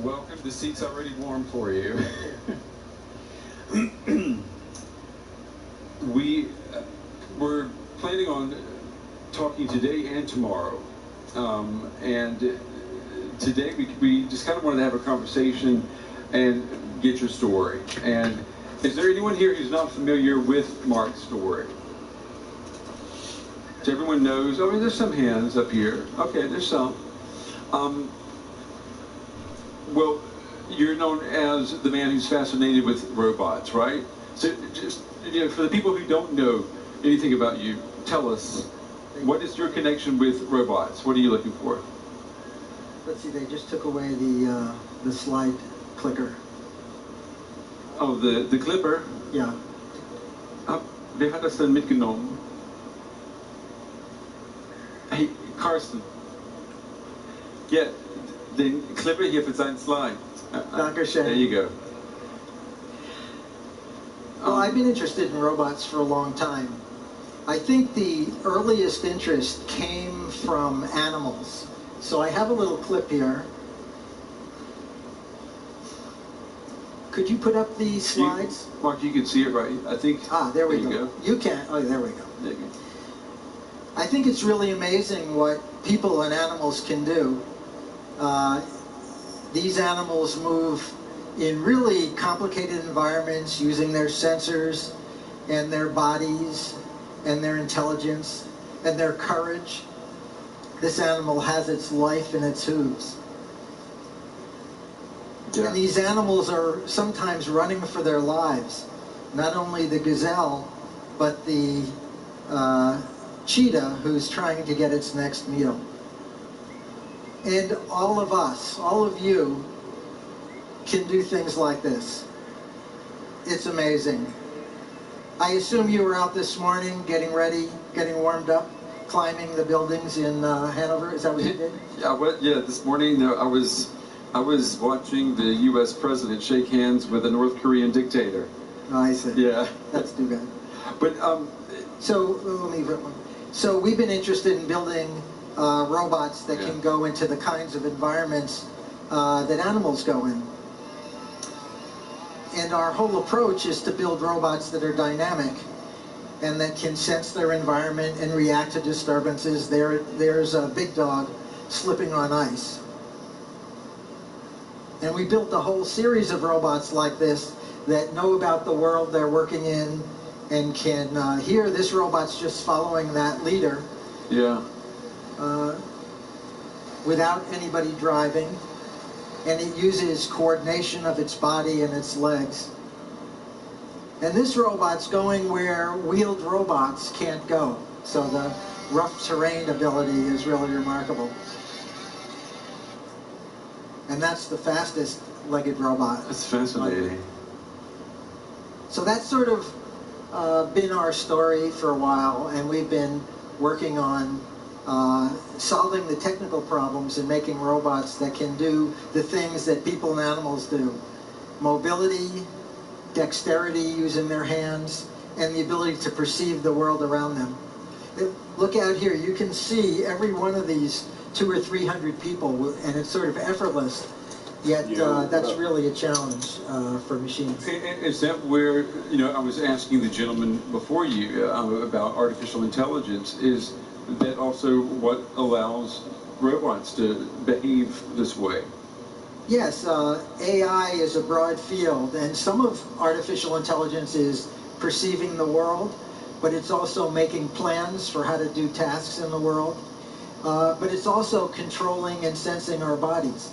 Welcome. The seat's already warm for you. We're planning on talking today and tomorrow. And today we just kind of wanted to have a conversation and get your story. And is there anyone here who's not familiar with Mark's story? So everyone knows. Oh, there's some hands up here. Okay, there's some. Well, you're known as the man who's fascinated with robots, right? So just, for the people who don't know anything about you, tell us, what is your connection with robots? What are you looking for? Let's see, they just took away the slide clicker. Oh, the clipper? Yeah. Wer hat das denn mitgenommen? Hey, Carsten. Yeah, den Clipper hier für seinen Slide. Dankeschön. There you go. Well, I've been interested in robots for a long time. I think the earliest interest came from animals. So I have a little clip here. Could you put up the slides? Mark, you can see it, right? I think. There we you go. You can. Oh, there we go. There you go. I think it's really amazing what people and animals can do. These animals move in really complicated environments using their sensors and their bodies and their intelligence and their courage. This animal has its life in its hooves. Yeah. And these animals are sometimes running for their lives. Not only the gazelle, but the cheetah who's trying to get its next meal. And all of us, all of you, can do things like this. It's amazing. I assume you were out this morning getting ready, getting warmed up, climbing the buildings in Hanover. Is that what you did? Yeah, this morning I was watching the U.S. president shake hands with a North Korean dictator. Oh, I see. Yeah. That's too bad. But So we've been interested in building robots that can go into the kinds of environments that animals go in. And our whole approach is to build robots that are dynamic and that can sense their environment and react to disturbances. There's a big dog slipping on ice. And we built a whole series of robots like this that know about the world they're working in and can hear this robot's just following that leader. Yeah. Without anybody driving. And it uses coordination of its body and its legs. And this robot's going where wheeled robots can't go. So the rough terrain ability is really remarkable. And that's the fastest legged robot. That's fascinating. So that's sort of been our story for a while, and we've been working on solving the technical problems and making robots that can do the things that people and animals do. Mobility, dexterity using their hands, and the ability to perceive the world around them. Look out here, you can see every one of these 200 or 300 people, and it's sort of effortless, yet that's really a challenge for machines. Is that where, I was asking the gentleman before you about artificial intelligence, is that also what allows robots to behave this way? Yes, AI is a broad field, and some of artificial intelligence is perceiving the world, but it's also making plans for how to do tasks in the world. But it's also controlling and sensing our bodies.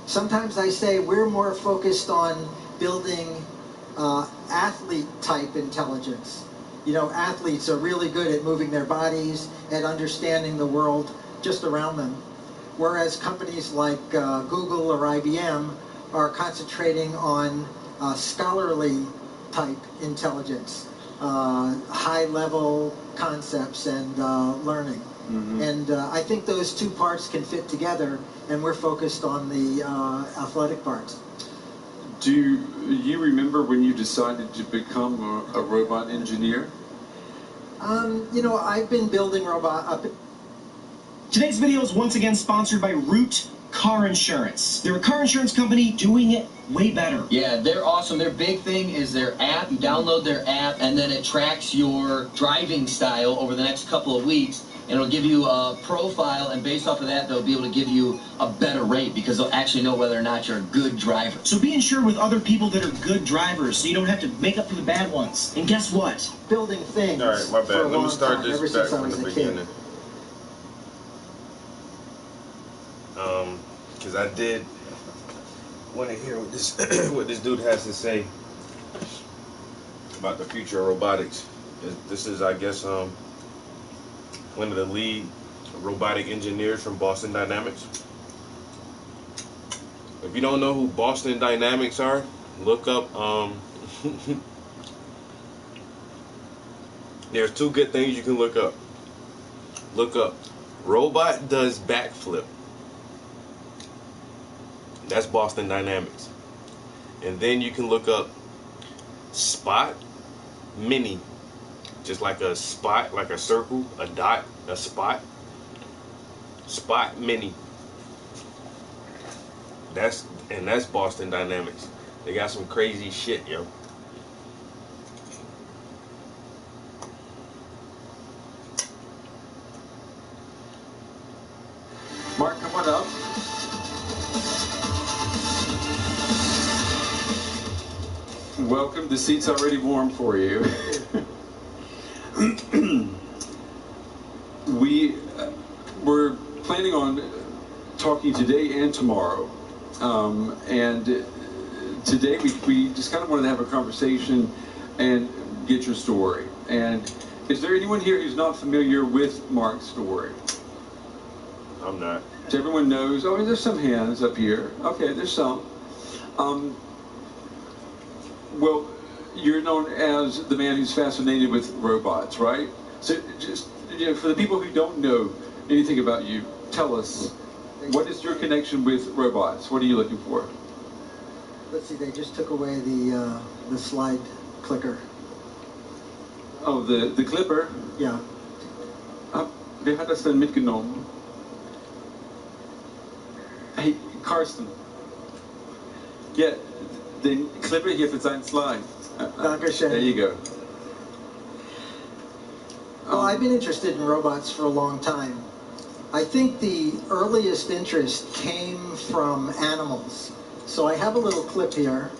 Sometimes I say we're more focused on building athlete-type intelligence. Athletes are really good at moving their bodies and understanding the world just around them. Whereas companies like Google or IBM are concentrating on scholarly type intelligence, high-level concepts and learning. Mm-hmm. And I think those two parts can fit together, and we're focused on the athletic parts. Do you remember when you decided to become a robot engineer? I've been building Today's video is once again sponsored by Root Car Insurance. They're a car insurance company doing it way better. Yeah, they're awesome. Their big thing is their app. You download their app, and then it tracks your driving style over the next couple of weeks. And it'll give you a profile, and based off of that, they'll be able to give you a better rate because they'll actually know whether or not you're a good driver. So be insured with other people that are good drivers so you don't have to make up for the bad ones. And guess what? Building things. All right, my bad. Let me start ever this back since I from was the a kid. beginning. Because I did want to hear what this what this dude has to say about the future of robotics. This is, I guess, one of the lead robotic engineers from Boston Dynamics. If you don't know who Boston Dynamics are, look up. There's two good things you can look up. Look up robot does backflip. That's Boston Dynamics. And then you can look up Spot Mini. Just like a spot, like a circle, a dot, a spot. Spot Mini. That's Boston Dynamics. They got some crazy shit, yo. Mark, come on up. Welcome. The seat's already warm for you. We're planning on talking today and tomorrow. And today we just kind of wanted to have a conversation and get your story. And is there anyone here who's not familiar with Mark's story? I'm not. So everyone knows. Oh, there's some hands up here. Okay, there's some. Well, you're known as the man who's fascinated with robots, right? So just, for the people who don't know anything about you, tell us, what is your connection with robots? What are you looking for? Let's see, they just took away the slide clicker. Oh, the clipper? Yeah. Wer hat das denn mitgenommen? Hey, Carsten. Yeah, den Clipper hier für seinen Slide. Dankeschön. There you go. Well, I've been interested in robots for a long time. I think the earliest interest came from animals. So I have a little clip here.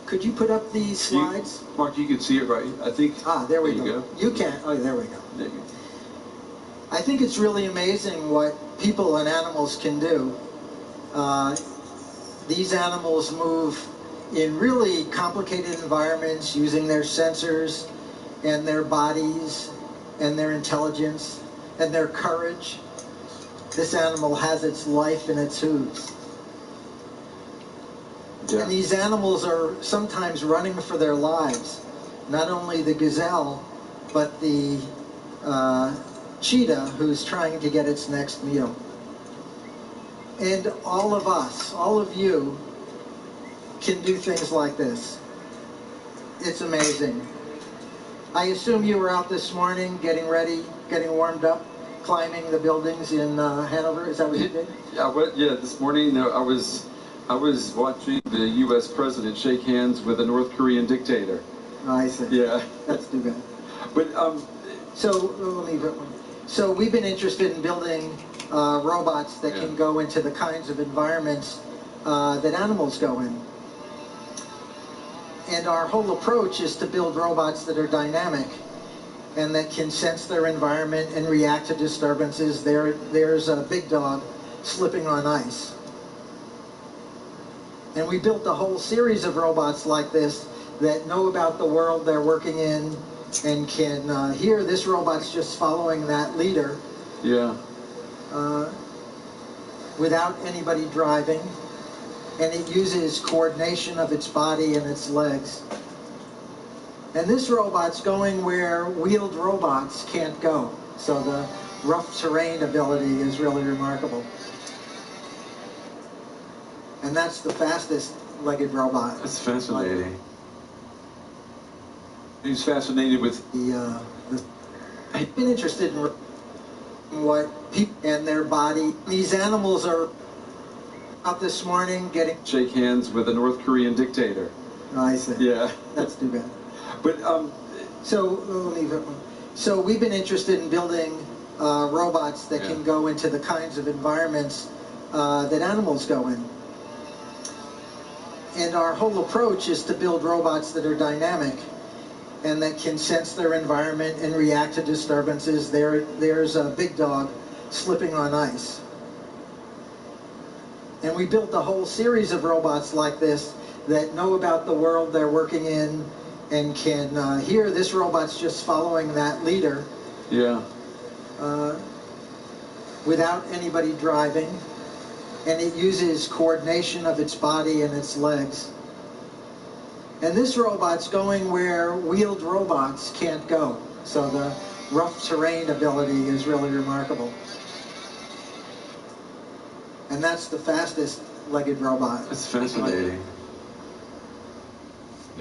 Could you put up these slides? Mark, you can see it right. I think. There we you go. You can. Oh, there we go. There you go. I think it's really amazing what people and animals can do. These animals move in really complicated environments using their sensors and their bodies and their intelligence and their courage. This animal has its life in its hooves. Yeah. And these animals are sometimes running for their lives. Not only the gazelle, but the cheetah who's trying to get its next meal. And all of us, all of you, can do things like this. It's amazing. I assume you were out this morning getting ready, getting warmed up, climbing the buildings in Hanover. Is that what you did? Yeah, this morning I was watching the U.S. president shake hands with a North Korean dictator. Oh, I see. Yeah. That's too bad. But So let me. So we've been interested in building robots that can go into the kinds of environments that animals go in. And our whole approach is to build robots that are dynamic and that can sense their environment and react to disturbances. There's a big dog slipping on ice. And we built a whole series of robots like this that know about the world they're working in and can hear this robot's just following that leader. yeah. Without anybody driving, and it uses coordination of its body and its legs. And this robot's going where wheeled robots can't go. So the rough terrain ability is really remarkable. And that's the fastest legged robot. That's fascinating. He's fascinated with I've been interested in what people and their body. These animals are out this morning getting. shake hands with a North Korean dictator. Oh, I see. Yeah. That's too bad. But So we've been interested in building robots that can go into the kinds of environments that animals go in. And our whole approach is to build robots that are dynamic and that can sense their environment and react to disturbances. There's a big dog slipping on ice. And we built a whole series of robots like this that know about the world they're working in and can hear this robot's just following that leader. yeah. Without anybody driving. And it uses coordination of its body and its legs. And this robot's going where wheeled robots can't go. So the rough terrain ability is really remarkable. And that's the fastest legged robot. That's fascinating.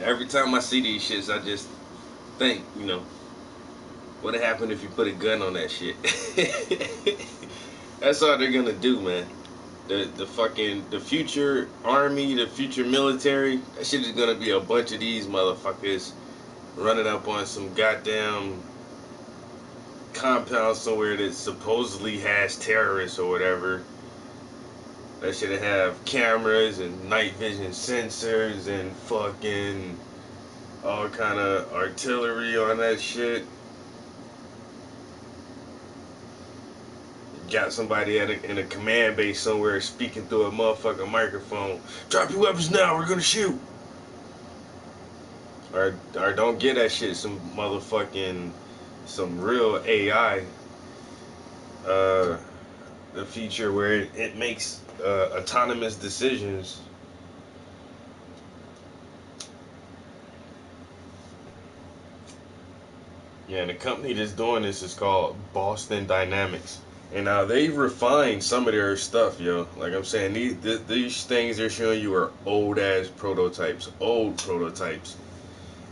Every time I see these shits, I just think, what would happen if you put a gun on that shit? That's all they're gonna do, man. the future army, the future military, that shit is gonna be a bunch of these motherfuckers running up on some goddamn compound somewhere that supposedly has terrorists or whatever. That should have cameras and night vision sensors and fucking all kind of artillery on that shit. Got somebody in a command base somewhere speaking through a motherfucking microphone. Drop your weapons now, we're gonna shoot. Or don't get that shit some real AI. The feature where it makes autonomous decisions. Yeah, and the company that's doing this is called Boston Dynamics. And now they've refined some of their stuff, yo. Like I'm saying, these things they're showing you are old prototypes.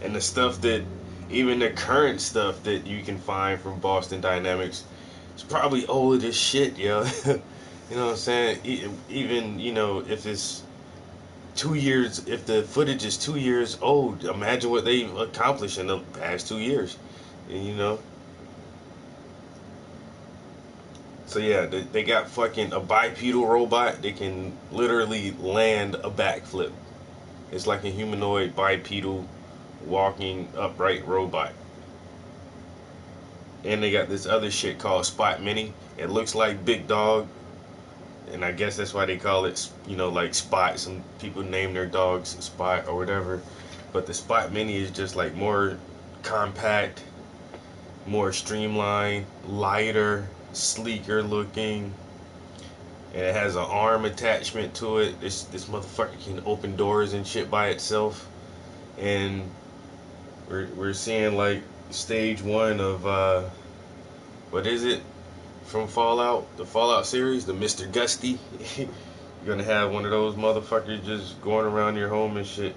And the stuff that, even the current stuff that you can find from Boston Dynamics, it's probably old as shit, yo. You know what I'm saying? Even, you know, if it's 2 years, if the footage is 2 years old, imagine what they've accomplished in the past 2 years. And, you know. So yeah, they got fucking a bipedal robot that can literally land a backflip. It's like a humanoid bipedal walking upright robot. And they got this other shit called Spot Mini. It looks like Big Dog, and I guess that's why they call it, you know, like Spot. Some people name their dogs Spot or whatever. But the Spot Mini is just like more compact, more streamlined, lighter, sleeker looking, and it has an arm attachment to it. This motherfucker can open doors and shit by itself. And we're seeing like stage 1 of what is it from Fallout, the Fallout series, the Mr. Gusty. You're gonna have one of those motherfuckers just going around your home and shit.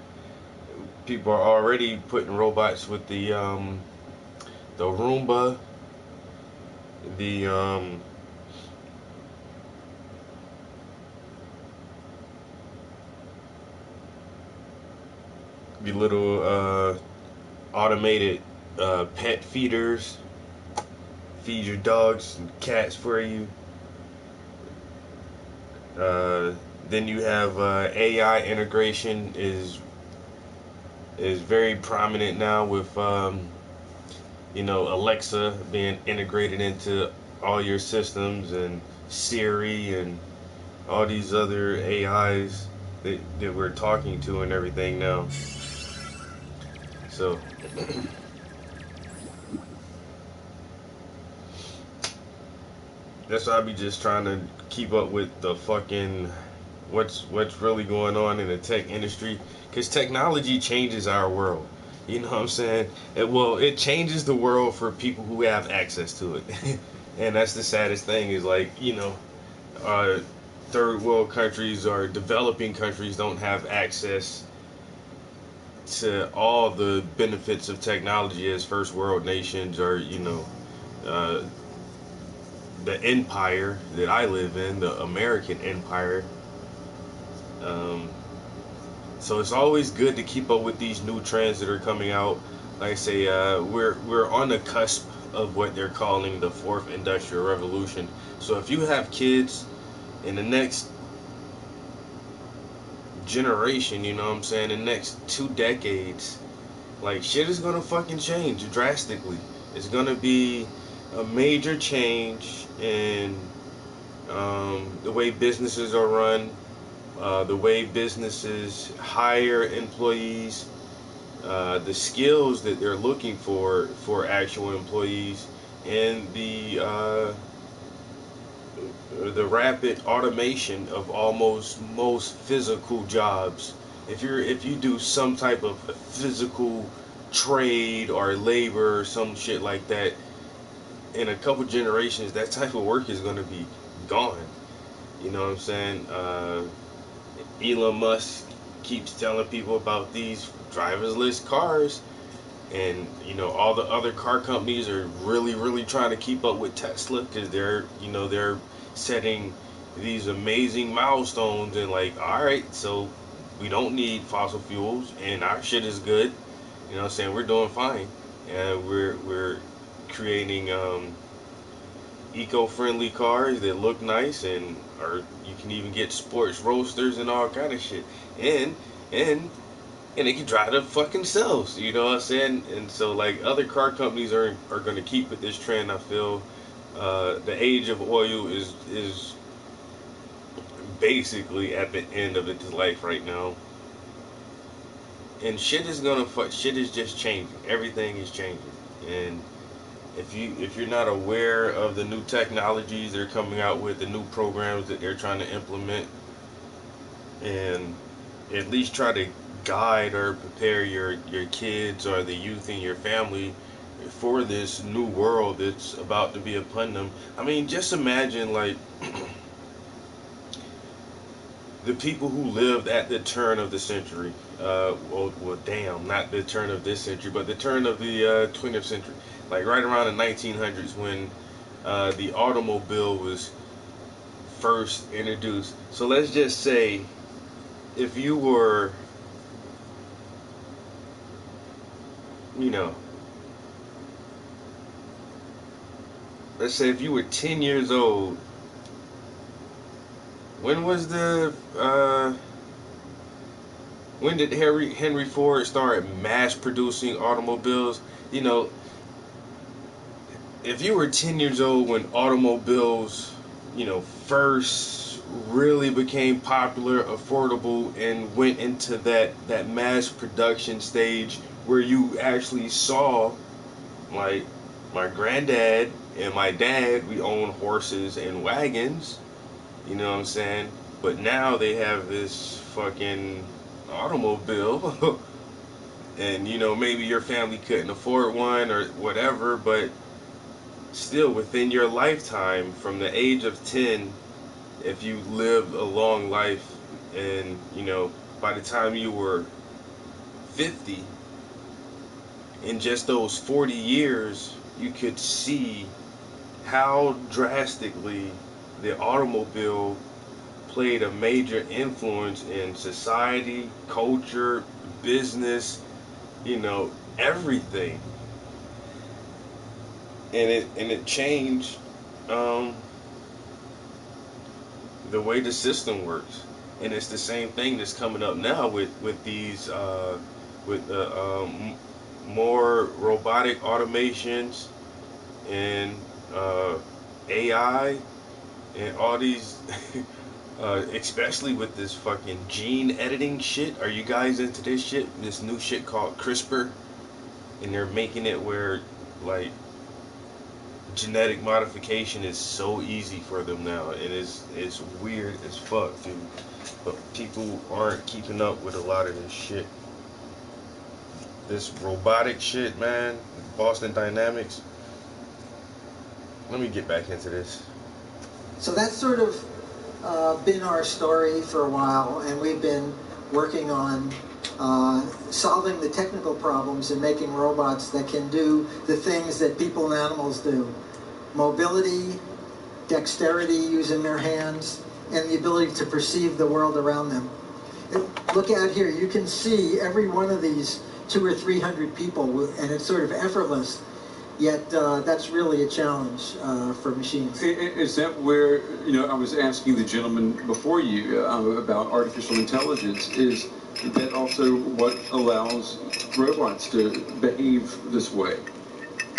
People are already putting robots with the Roomba, the little automated pet feeders, feed your dogs and cats for you. Then you have AI integration is very prominent now with you know, Alexa being integrated into all your systems, and Siri and all these other AIs that we're talking to and everything now. So that's why I be just trying to keep up with the fucking what's really going on in the tech industry, because technology changes our world. You know what I'm saying? It changes the world for people who have access to it. And that's the saddest thing, is like, you know, third world countries or developing countries don't have access to all the benefits of technology as first world nations, or, you know, the empire that I live in, the American empire. So it's always good to keep up with these new trends that are coming out. Like I say, we're on the cusp of what they're calling the 4th Industrial Revolution. So if you have kids in the next generation, you know what I'm saying, the next 2 decades, like, shit is gonna fucking change drastically. It's gonna be a major change in the way businesses are run, the way businesses hire employees, the skills that they're looking for actual employees, and the rapid automation of almost most physical jobs. If you do some type of physical trade or labor or some shit like that, in a couple generations, that type of work is going to be gone. You know what I'm saying? Elon Musk keeps telling people about these driverless cars, and, you know, all the other car companies are really trying to keep up with Tesla, because they're setting these amazing milestones and like, all right, so we don't need fossil fuels and our shit is good. You know what I'm saying? We're doing fine. And we're creating eco-friendly cars that look nice, and or you can even get sports roasters and all kind of shit. And and they can drive them fucking selves, you know what I'm saying? And so like other car companies are gonna keep with this trend. I feel the age of oil is basically at the end of its life right now. And shit is gonna shit is just changing. Everything is changing. And if you're not aware of the new technologies they're coming out with, the new programs that they're trying to implement, and at least try to guide or prepare your kids or the youth in your family for this new world that's about to be upon them. I mean, just imagine like the people who lived at the turn of the century. Well, damn, not the turn of this century, but the turn of the 20th century. Like right around the 1900s when the automobile was first introduced. So let's just say if you were, you know, let's say if you were 10 years old, when was the when did Henry Ford start mass producing automobiles? You know, if you were 10 years old when automobiles, you know, first really became popular, affordable, and went into that mass production stage where you actually saw, like, my granddad and my dad, we own horses and wagons, you know what I'm saying? But now they have this fucking automobile. And, you know, maybe your family couldn't afford one or whatever, but still within your lifetime, from the age of 10, if you lived a long life, and, you know, by the time you were 50, in just those 40 years, you could see how drastically the automobile played a major influence in society, culture, business, you know, everything. And it changed the way the system works. And it's the same thing that's coming up now with these with more robotic automations and AI and all these especially with this fucking gene editing shit. Are you guys into this shit? This new shit called CRISPR, and they're making it where like genetic modification is so easy for them now. It's weird as fuck, dude. But people aren't keeping up with a lot of this shit. This robotic shit, man. Boston Dynamics. Let me get back into this. So that's sort of been our story for a while, and we've been working on solving the technical problems and making robots that can do the things that people and animals do. Mobility, dexterity using their hands, and the ability to perceive the world around them. Look out here, you can see every one of these 200 or 300 people, and it's sort of effortless. Yet that's really a challenge for machines. Is that where, you know, I was asking the gentleman before you about artificial intelligence? Is that also what allows robots to behave this way?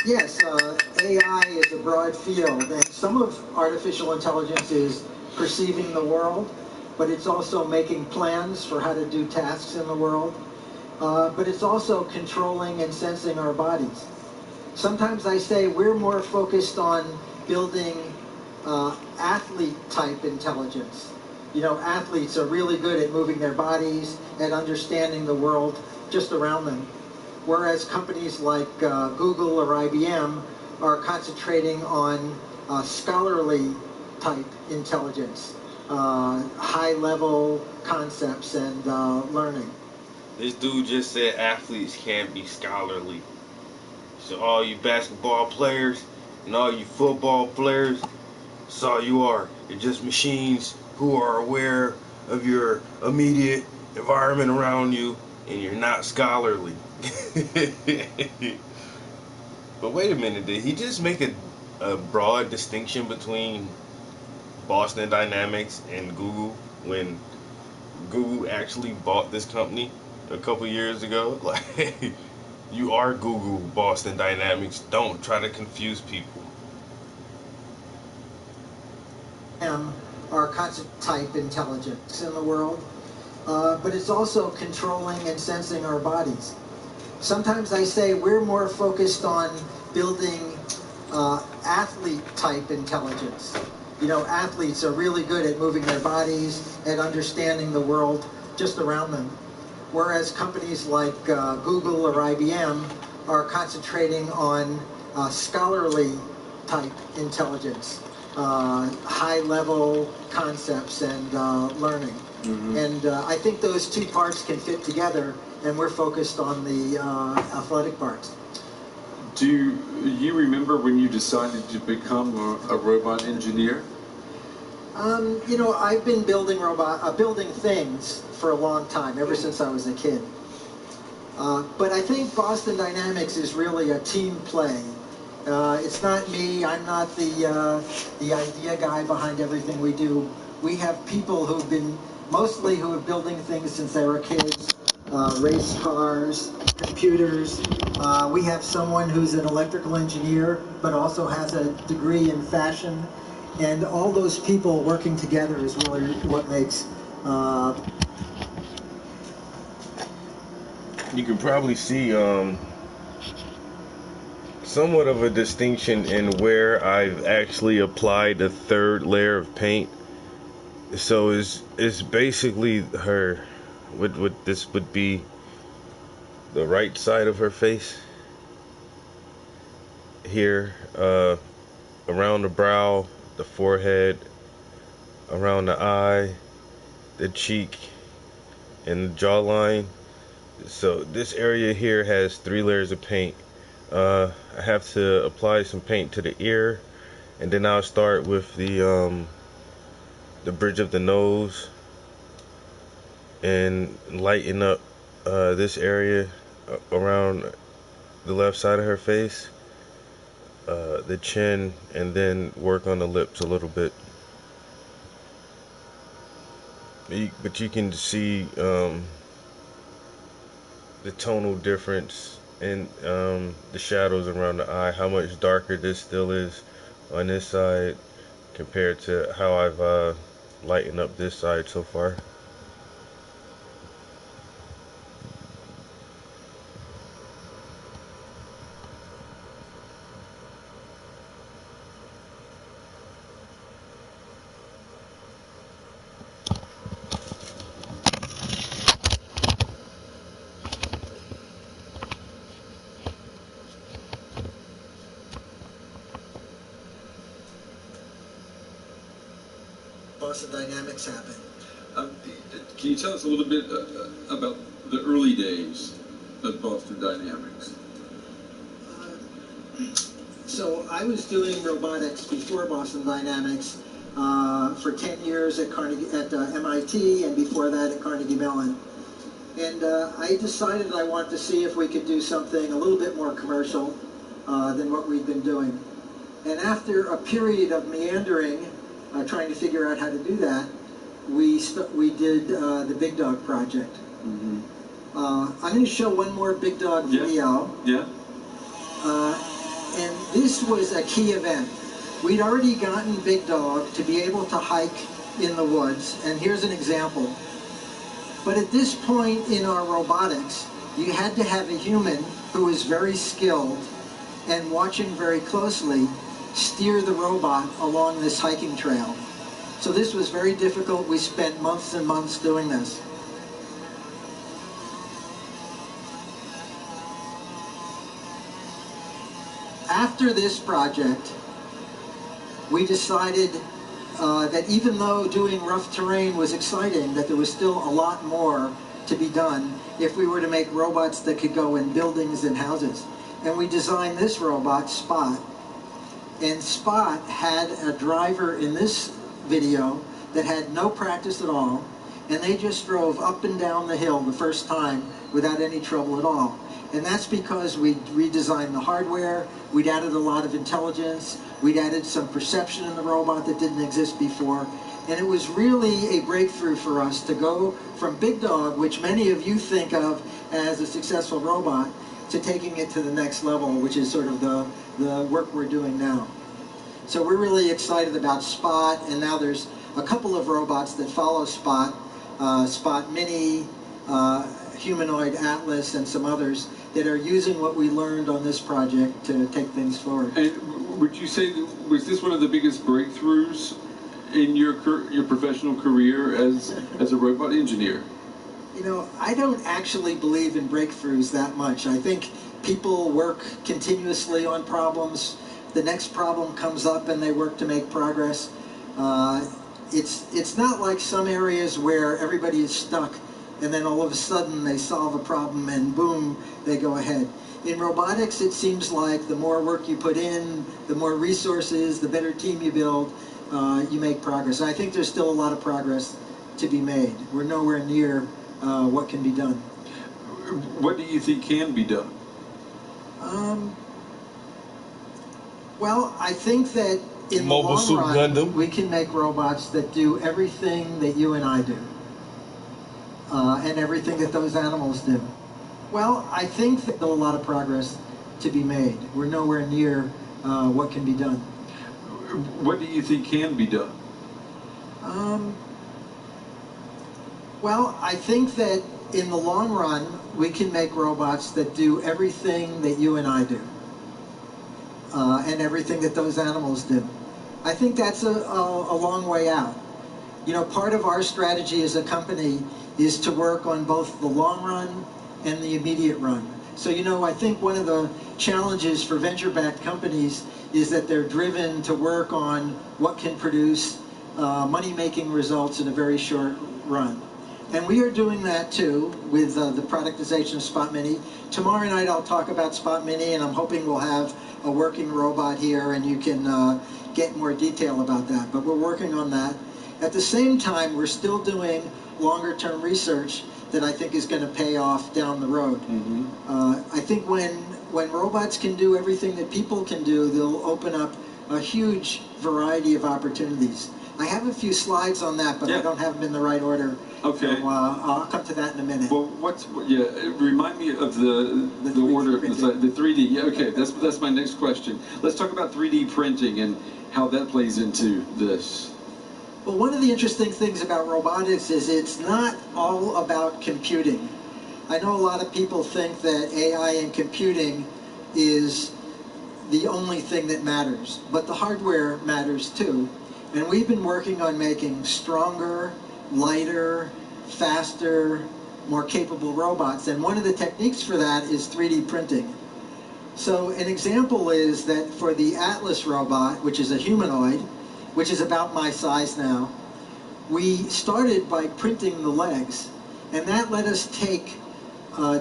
Yes, AI is a broad field, and some of artificial intelligence is perceiving the world, but it's also making plans for how to do tasks in the world. But it's also controlling and sensing our bodies. Sometimes I say we're more focused on building athlete-type intelligence. You know, athletes are really good at moving their bodies and understanding the world just around them. Whereas companies like Google or IBM are concentrating on scholarly type intelligence, high-level concepts and learning. This dude just said athletes can't be scholarly. So all you basketball players and all you football players, That's all you are. You're just machines who are aware of your immediate environment around you, and you're not scholarly. But wait a minute, did he just make a broad distinction between Boston Dynamics and Google when Google actually bought this company a couple years ago? Like, you are Google, Boston Dynamics. Don't try to confuse people. Are constant type intelligence in the world, but it's also controlling and sensing our bodies. Sometimes I say we're more focused on building athlete type intelligence. You know, athletes are really good at moving their bodies, at understanding the world just around them. Whereas companies like Google or IBM are concentrating on scholarly type intelligence, high level concepts and learning. Mm-hmm. And I think those two parts can fit together, and we're focused on the athletic parts. Do you remember when you decided to become a robot engineer? You know, I've been building things for a long time, ever since I was a kid. But I think Boston Dynamics is really a team play. It's not me. I'm not the idea guy behind everything we do. We have people who have been building things since they were kids. Race cars, computers. We have someone who's an electrical engineer, but also has a degree in fashion. And all those people working together is really what makes... You can probably see somewhat of a distinction in where I've actually applied a third layer of paint. So it's basically her... What this would be the right side of her face here, around the brow, the forehead, around the eye, the cheek, and the jawline. So this area here has 3 layers of paint. I have to apply some paint to the ear, and then I'll start with the bridge of the nose and lighten up this area around the left side of her face, the chin, and then work on the lips a little bit. But you can see the tonal difference in the shadows around the eye, how much darker this still is on this side compared to how I've lightened up this side so far. Boston Dynamics happen. Can you tell us a little bit about the early days of Boston Dynamics? So I was doing robotics before Boston Dynamics for 10 years at MIT, and before that at Carnegie Mellon. And I decided I wanted to see if we could do something a little bit more commercial than what we'd been doing. And after a period of meandering, trying to figure out how to do that, we did the Big Dog project. Mm-hmm. I'm going to show one more Big Dog video. Yeah. And this was a key event. We'd already gotten Big Dog to be able to hike in the woods, and here's an example. But at this point in our robotics, you had to have a human who was very skilled and watching very closely steer the robot along this hiking trail. So this was very difficult. We spent months and months doing this. After this project, we decided that even though doing rough terrain was exciting, that there was still a lot more to be done if we were to make robots that could go in buildings and houses. And we designed this robot, Spot. And Spot had a driver in this video that had no practice at all, and they just drove up and down the hill the first time without any trouble at all. And that's because we redesigned the hardware, we'd added a lot of intelligence, we'd added some perception in the robot that didn't exist before, and it was really a breakthrough for us to go from Big Dog, which many of you think of as a successful robot, to taking it to the next level, which is sort of the work we're doing now. So we're really excited about Spot, and now there's a couple of robots that follow Spot, Spot Mini, Humanoid Atlas, and some others that are using what we learned on this project to take things forward. And would you say, was this one of the biggest breakthroughs in your professional career as a robot engineer? You know, I don't actually believe in breakthroughs that much. I think people work continuously on problems. The next problem comes up and they work to make progress. It's not like some areas where everybody is stuck and then all of a sudden they solve a problem and boom, they go ahead. In robotics, it seems like the more work you put in, the more resources, the better team you build, you make progress. And I think there's still a lot of progress to be made. We're nowhere near what can be done. What do you think can be done? Well, I think that in the Mobile long Suit run, Gundam. we can make robots that do everything that you and I do, and everything that those animals do. Well, I think that there's a lot of progress to be made. We're nowhere near what can be done. What do you think can be done? Well, I think that in the long run, we can make robots that do everything that you and I do, and everything that those animals do. I think that's a long way out. You know, part of our strategy as a company is to work on both the long run and the immediate run. So, you know, I think one of the challenges for venture-backed companies is that they're driven to work on what can produce money-making results in a very short run. And we are doing that too with the productization of Spot Mini. Tomorrow night I'll talk about Spot Mini, and I'm hoping we'll have a working robot here and you can get more detail about that. But we're working on that. At the same time, we're still doing longer-term research that I think is going to pay off down the road. I think when robots can do everything that people can do, they'll open up a huge variety of opportunities. I have a few slides on that, but I don't have them in the right order. Okay. So, I'll come to that in a minute. Well, remind me of the order of the 3D. Yeah, okay, that's my next question. Let's talk about 3D printing and how that plays into this. Well, one of the interesting things about robotics is it's not all about computing. I know a lot of people think that AI and computing is the only thing that matters, but the hardware matters too. And we've been working on making stronger, lighter, faster, more capable robots. And one of the techniques for that is 3D printing. So an example is that for the Atlas robot, which is a humanoid, which is about my size now, we started by printing the legs. And that let us take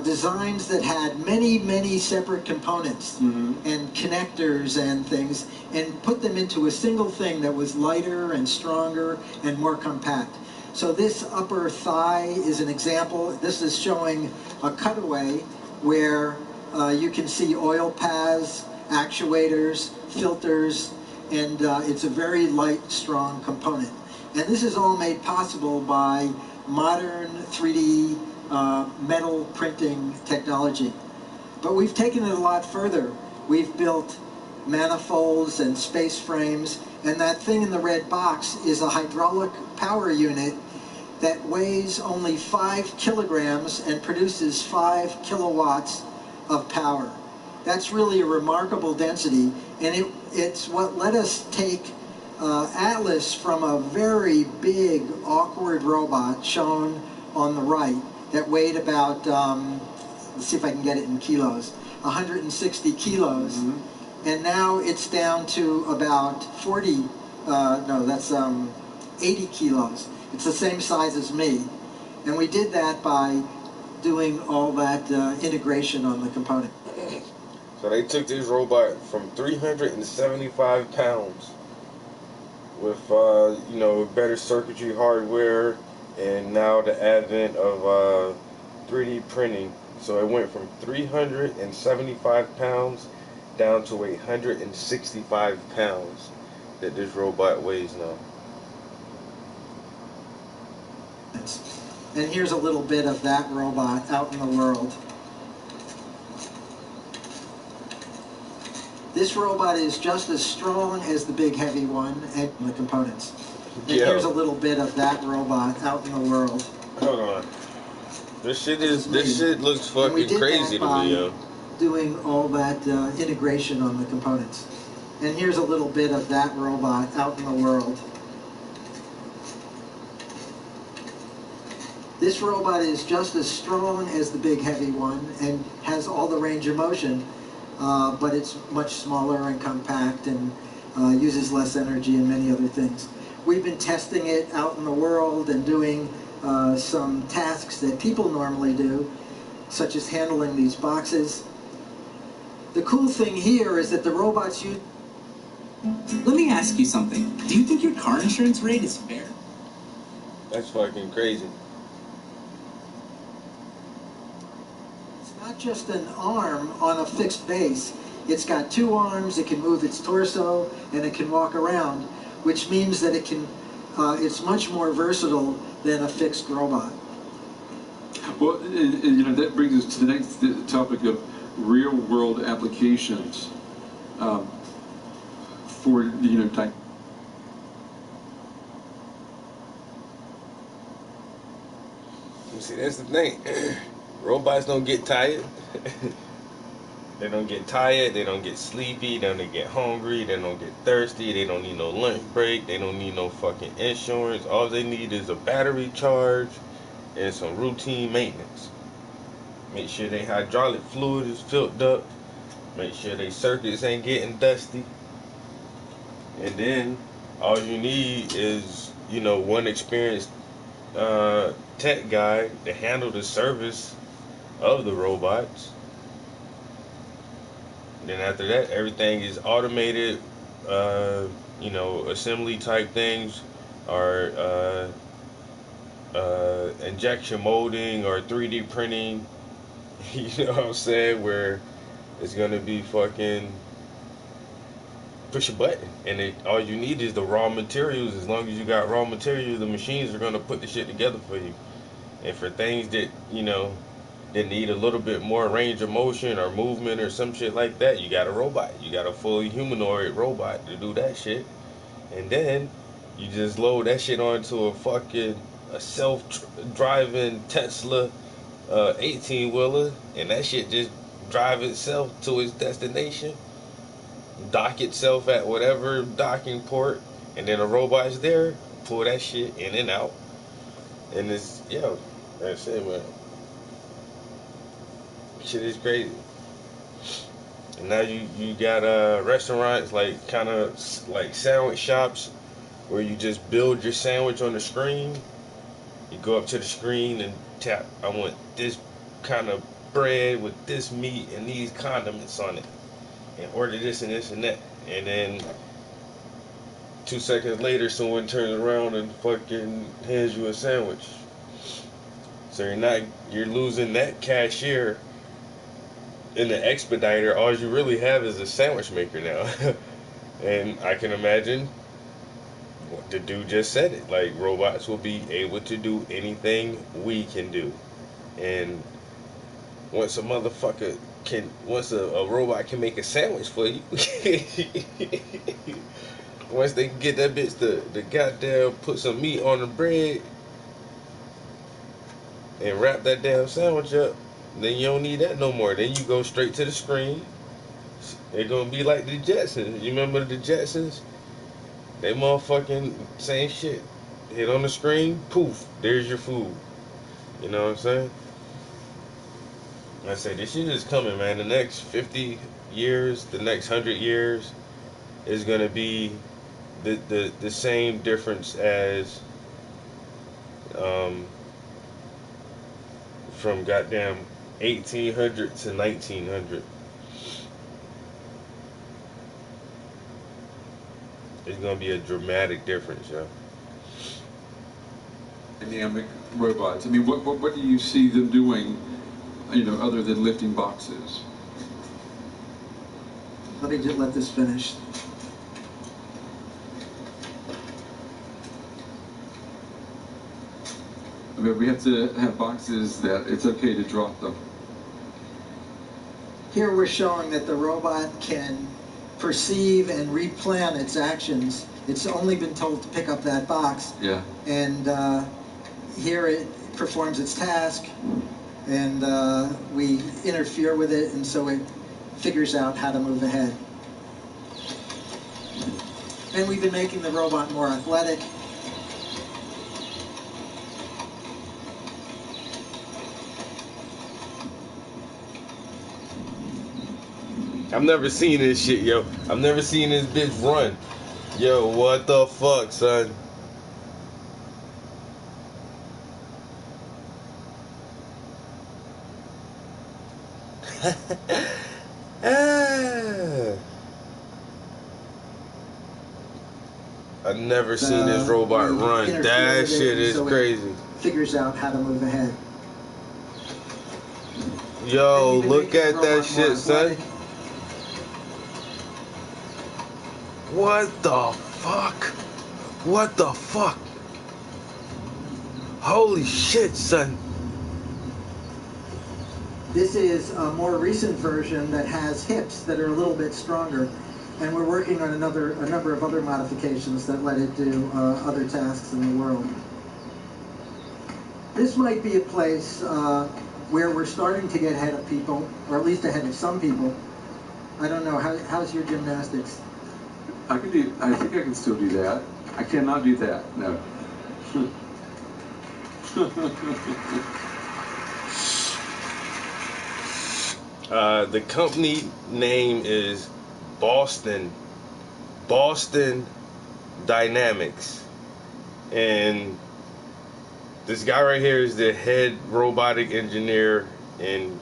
designs that had many, many separate components and connectors and things, and put them into a single thing that was lighter and stronger and more compact. So this upper thigh is an example. This is showing a cutaway where you can see oil paths, actuators, filters, and it's a very light, strong component. And this is all made possible by modern 3D metal printing technology. But we've taken it a lot further. We've built manifolds and space frames, and that thing in the red box is a hydraulic power unit that weighs only 5 kilograms and produces 5 kilowatts of power. That's really a remarkable density, and it's what let us take Atlas from a very big, awkward robot shown on the right that weighed about, let's see if I can get it in kilos, 160 kilos. And now it's down to about 80 kilos. It's the same size as me. And we did that by doing all that integration on the component. So they took this robot from 375 pounds with, better circuitry hardware and now the advent of 3D printing. So it went from 375 pounds down to 165 pounds that this robot weighs now. And here's a little bit of that robot out in the world. This robot is just as strong as the big heavy one and the components. And here's a little bit of that robot out in the world. Hold on. This shit looks fucking crazy to me, yo. Doing all that integration on the components. And here's a little bit of that robot out in the world. This robot is just as strong as the big heavy one and has all the range of motion, but it's much smaller and compact and uses less energy and many other things. We've been testing it out in the world and doing some tasks that people normally do, such as handling these boxes. The cool thing here is that the robots use... Let me ask you something. Do you think your car insurance rate is fair? That's fucking crazy. It's not just an arm on a fixed base. It's got two arms, it can move its torso, and it can walk around, which means that it can, it's much more versatile than a fixed robot. Well, that brings us to the next topic of real-world applications for, type. See, that's the thing. Robots don't get tired. They don't get tired. They don't get sleepy. They don't get hungry. They don't get thirsty. They don't need no lunch break. They don't need no fucking insurance. All they need is a battery charge and some routine maintenance. Make sure their hydraulic fluid is filled up. Make sure their circuits ain't getting dusty. And then all you need is, one experienced tech guy to handle the service of the robots. Then after that, everything is automated. Assembly type things or injection molding or 3D printing. You know what I'm saying? Where it's gonna be fucking push a button, and all you need is the raw materials. As long as you got raw materials, the machines are gonna put the shit together for you. And for things that that need a little bit more range of motion or movement or some shit like that, you got a robot. You got a fully humanoid robot to do that shit. And then you just load that shit onto a self-driving Tesla 18-wheeler, and that shit just drive itself to its destination, dock itself at whatever docking port, and then a robot's there, pull that shit in and out. And that's it, man. Shit is crazy. And now you got restaurants kind of like sandwich shops where you just build your sandwich on the screen. You go up to the screen and tap, I want this kind of bread with this meat and these condiments on it, and order this and this and that. And then 2 seconds later, someone turns around and fucking hands you a sandwich. So you're losing that cashier in the expediter. All you really have is a sandwich maker now. And I can imagine the dude just said it. Like, robots will be able to do anything we can do. And once a robot can make a sandwich for you, once they can get that bitch the goddamn put some meat on the bread and wrap that damn sandwich up, then you don't need that no more. Then you go straight to the screen. They're gonna be like the Jetsons. You remember the Jetsons? They motherfucking same shit. Hit on the screen, poof, there's your food. You know what I'm saying? I say this shit is coming, man. The next 50 years, the next 100 years is gonna be the same difference as from goddamn 1800 to 1900. It's gonna be a dramatic difference, yo. Dynamic robots. I mean, what do you see them doing, you know, other than lifting boxes? Let me just let this finish. I mean, we have to have boxes that it's okay to drop them. Here we're showing that the robot can perceive and replan its actions. It's only been told to pick up that box. Yeah. And here it performs its task, and we interfere with it, and so it figures out how to move ahead. And we've been making the robot more athletic. I've never seen this shit, yo. I've never seen this bitch run. Yo, what the fuck, son? I've never seen this robot run. That shit is crazy. Figures out how to move ahead. Yo, look at that shit, son. What the fuck? What the fuck? Holy shit, son. This is a more recent version that has hips that are a little bit stronger, and we're working on a number of other modifications that let it do other tasks in the world. This might be a place where we're starting to get ahead of people, or at least ahead of some people. I don't know, how's your gymnastics? I think I can still do that. I cannot do that, no. The company name is Boston Dynamics, and this guy right here is the head robotic engineer, and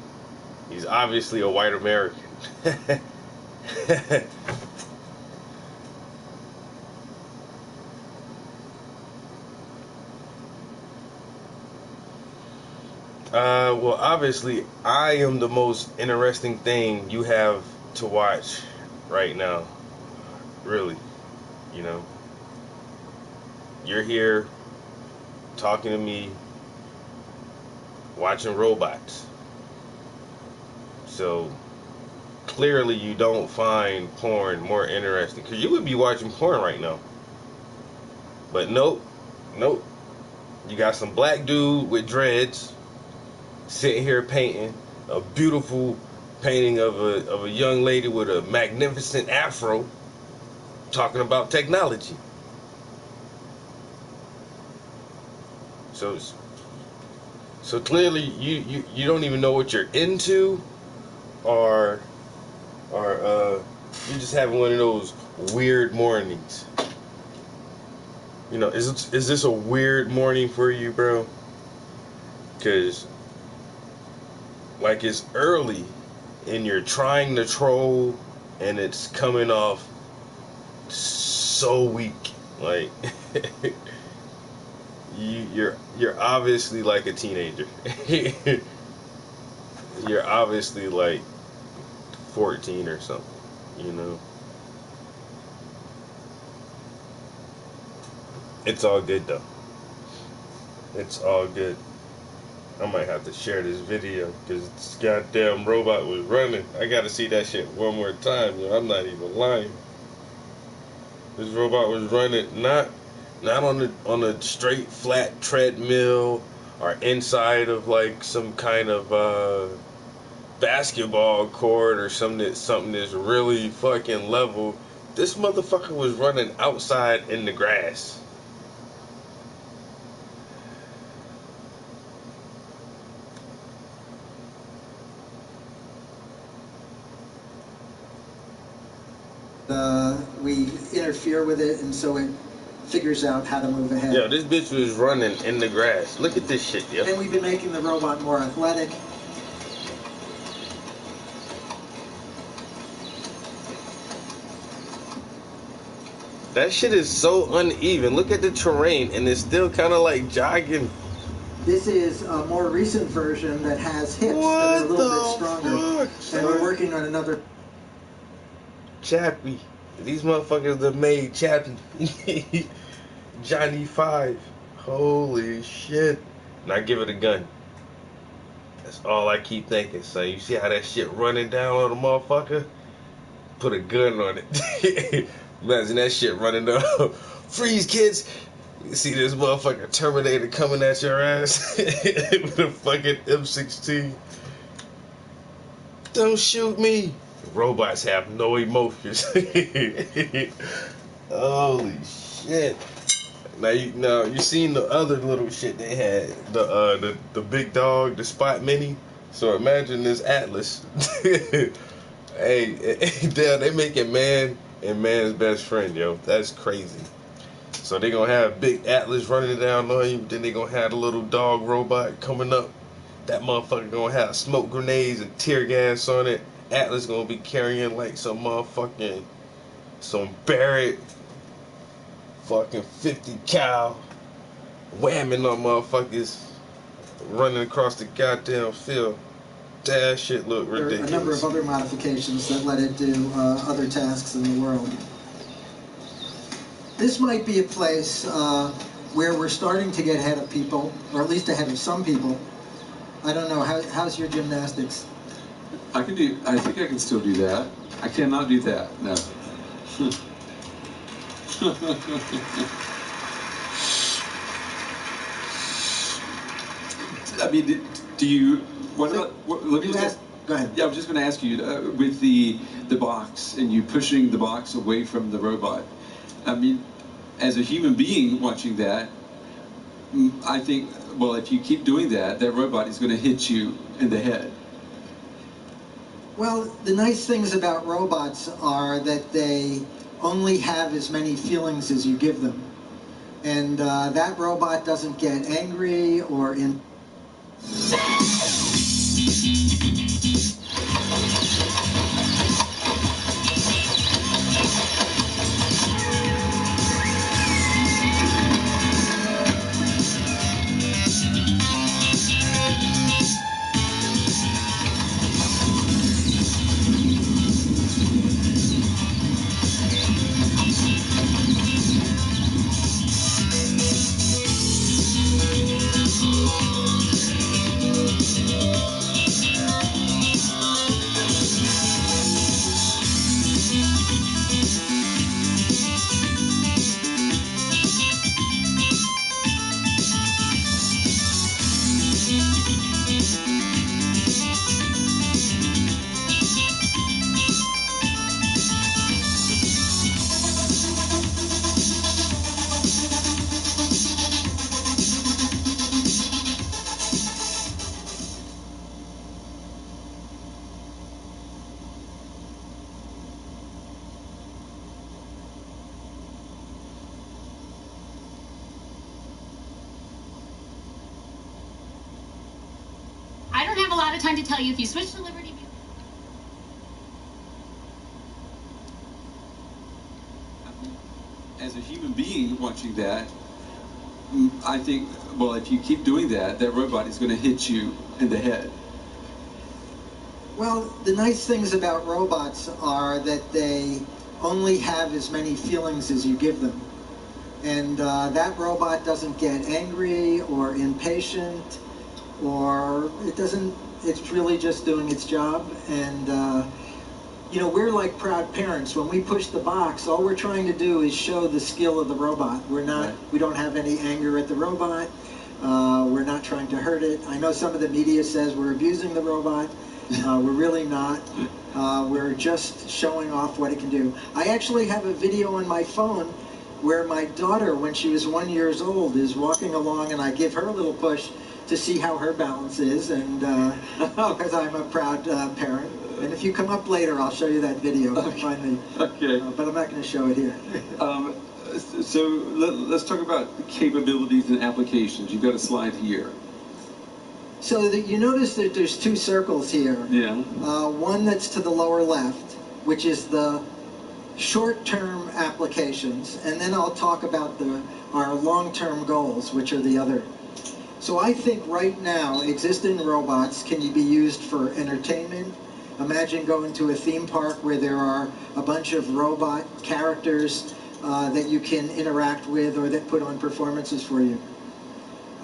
he's obviously a white American. Well, obviously, I am the most interesting thing you have to watch right now. Really, you know. You're here talking to me, watching robots. So, clearly you don't find porn more interesting. Because you would be watching porn right now. But nope. You got some black dude with dreads sitting here painting a beautiful painting of a young lady with a magnificent afro, talking about technology. So clearly you don't even know what you're into, or you're just having one of those weird mornings. You know, is this a weird morning for you, bro? Because like it's early and you're trying to troll and it's coming off so weak. Like you're obviously like a teenager. You're obviously like 14 or something, you know. It's all good though. It's all good. I might have to share this video because this goddamn robot was running. I gotta see that shit one more time, yo. I'm not even lying. This robot was running not on a straight flat treadmill or inside of like some kind of basketball court or something that's really fucking level. This motherfucker was running outside in the grass. We interfere with it, and so it figures out how to move ahead. Yo, this bitch was running in the grass. Look at this shit, yo. And we've been making the robot more athletic. That shit is so uneven. Look at the terrain, and it's still kind of like jogging. This is a more recent version that has hips that are a little bit stronger. Fuck, And we're working on another. Chappie. These motherfuckers that made Chappie. Johnny 5. Holy shit. Now give it a gun. That's all I keep thinking. So you see how that shit running down on the motherfucker? Put a gun on it. Imagine that shit running down. Freeze, kids. You see this motherfucker Terminator coming at your ass with a fucking M16. Don't shoot me. Robots have no emotions. Holy shit. Now you seen the other little shit they had. The big dog, the Spot Mini. So imagine this Atlas. Hey, damn, they making man and man's best friend, yo. That's crazy. So they gonna have big Atlas running down on you, then they gonna have the little dog robot coming up. That motherfucker gonna have smoke grenades and tear gas on it. Atlas gonna be carrying like some Barrett fucking 50 cal whamming on motherfuckers running across the goddamn field. That shit look ridiculous. There are a number of other modifications that let it do other tasks in the world. This might be a place where we're starting to get ahead of people, or at least ahead of some people. I don't know, how's your gymnastics? I think I can still do that. I cannot do that, no. I mean, do you, let me just ask, go ahead. Yeah, I was just going to ask you, with the box, and you pushing the box away from the robot, I mean, as a human being watching that, I think, well, if you keep doing that, that robot is going to hit you in the head. Well, the nice things about robots are that they only have as many feelings as you give them. And that robot doesn't get angry or in... I don't have a lot of time to tell you. If you switch to Liberty Mutual. As a human being watching that, I think, well, if you keep doing that, that robot is going to hit you in the head. Well, the nice things about robots are that they only have as many feelings as you give them. And that robot doesn't get angry or impatient, or it's really just doing its job. And you know, we're like proud parents. When we push the box, all we're trying to do is show the skill of the robot. We don't have any anger at the robot. We're not trying to hurt it. I know some of the media says we're abusing the robot. We're really not. We're just showing off what it can do. I actually have a video on my phone where my daughter, when she was 1 year old, is walking along, and I give her a little push to see how her balance is, and because I'm a proud parent. And if you come up later, I'll show you that video. Okay. Finally. Okay. But I'm not going to show it here. So let's talk about capabilities and applications. You've got a slide here. So you notice that there's two circles here. Yeah. One that's to the lower left, which is the short-term applications, and then I'll talk about our long-term goals, which are the other. So I think right now, existing robots can be used for entertainment. Imagine going to a theme park where there are a bunch of robot characters that you can interact with or that put on performances for you.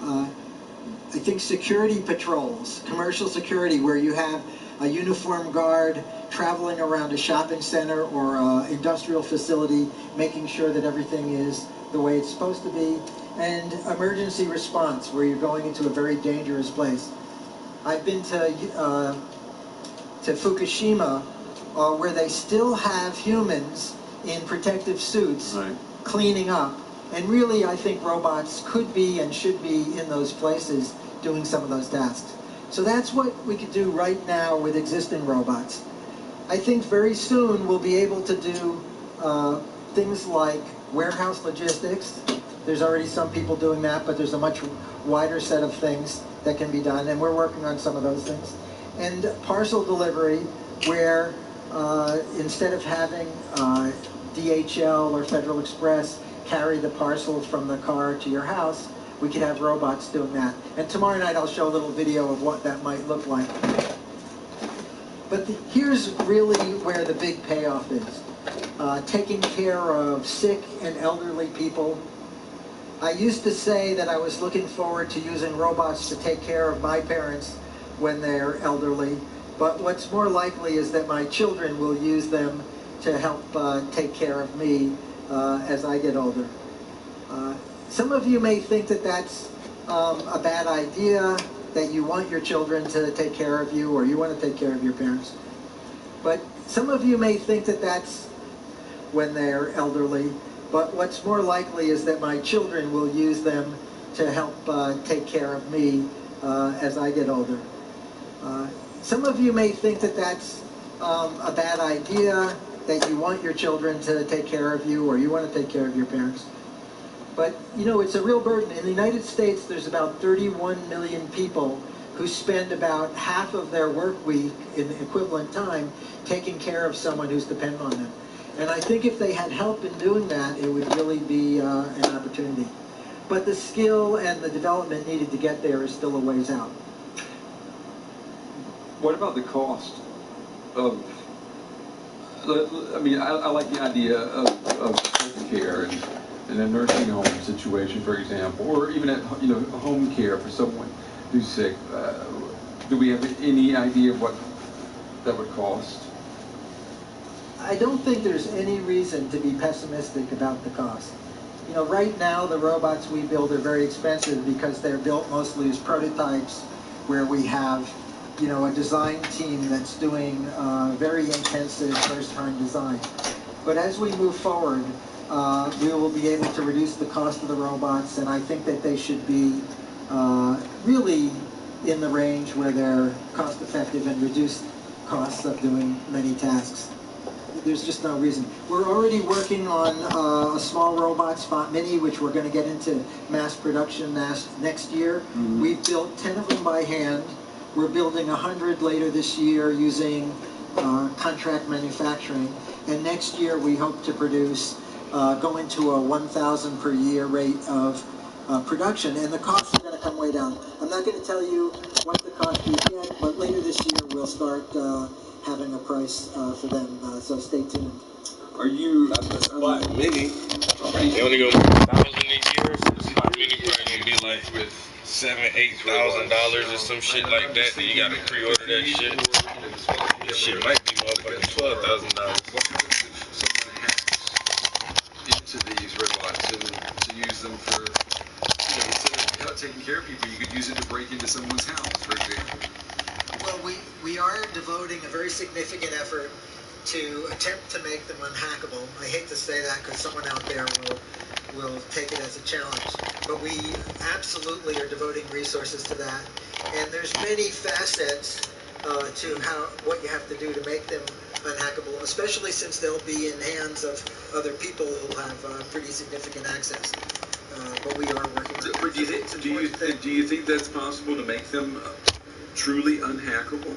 I think security patrols, commercial security, where you have a uniformed guard traveling around a shopping center or industrial facility, making sure that everything is the way it's supposed to be, and emergency response, where you're going into a very dangerous place. I've been to Fukushima, where they still have humans in protective suits cleaning up, and really I think robots could be and should be in those places doing some of those tasks. So that's what we could do right now with existing robots. I think very soon we'll be able to do things like warehouse logistics. There's already some people doing that, but there's a much wider set of things that can be done, and we're working on some of those things. And parcel delivery, where instead of having DHL or Federal Express carry the parcels from the car to your house, we could have robots doing that. And tomorrow night I'll show a little video of what that might look like. But here's really where the big payoff is. Taking care of sick and elderly people. I used to say that I was looking forward to using robots to take care of my parents when they're elderly, but what's more likely is that my children will use them to help take care of me as I get older. Some of you may think that that's a bad idea, that you want your children to take care of you, or you want to take care of your parents. But some of you may think that that's when they're elderly, but what's more likely is that my children will use them to help take care of me as I get older. Some of you may think that that's a bad idea, that you want your children to take care of you, or you want to take care of your parents. But, you know, it's a real burden. In the United States, there's about 31 million people who spend about half of their work week in equivalent time taking care of someone who's dependent on them. And I think if they had help in doing that, it would really be an opportunity. But the skill and the development needed to get there is still a ways out. What about the cost of, I mean, I like the idea of health care and in a nursing home situation, for example, or even at, you know, home care for someone who's sick. Do we have any idea of what that would cost? I don't think there's any reason to be pessimistic about the cost. You know, right now the robots we build are very expensive because they're built mostly as prototypes, where we have, you know, a design team that's doing very intensive first-time design. But as we move forward, we will be able to reduce the cost of the robots, and I think that they should be really in the range where they're cost-effective and reduce costs of doing many tasks. There's just no reason. We're already working on a small robot, Spot Mini, which we're going to get into mass production next year. Mm-hmm. We've built 10 of them by hand. We're building 100 later this year using contract manufacturing. And next year we hope to produce, go into a 1,000 per year rate of production. And the costs are going to come way down. I'm not going to tell you what the cost is yet, but later this year we'll start having a price for them, so stay tuned. Are you... That's the Spot Mini. They only go 1,000 a year, so the Spot Mini probably gonna be like with $7,000-$8,000 or some shit like that. Then you gotta pre-order that shit. This shit might be motherfucking $12,000. Into these robots and to use them for, you know, instead of taking care of people, you could use it to break into someone's house, for example. Well, we are devoting a very significant effort to attempt to make them unhackable. I hate to say that because someone out there will take it as a challenge, but we absolutely are devoting resources to that. And there's many facets to what you have to do to make them unhackable, especially since they'll be in hands of other people who have pretty significant access. But we are working on it. Do you think that's possible to make them truly unhackable?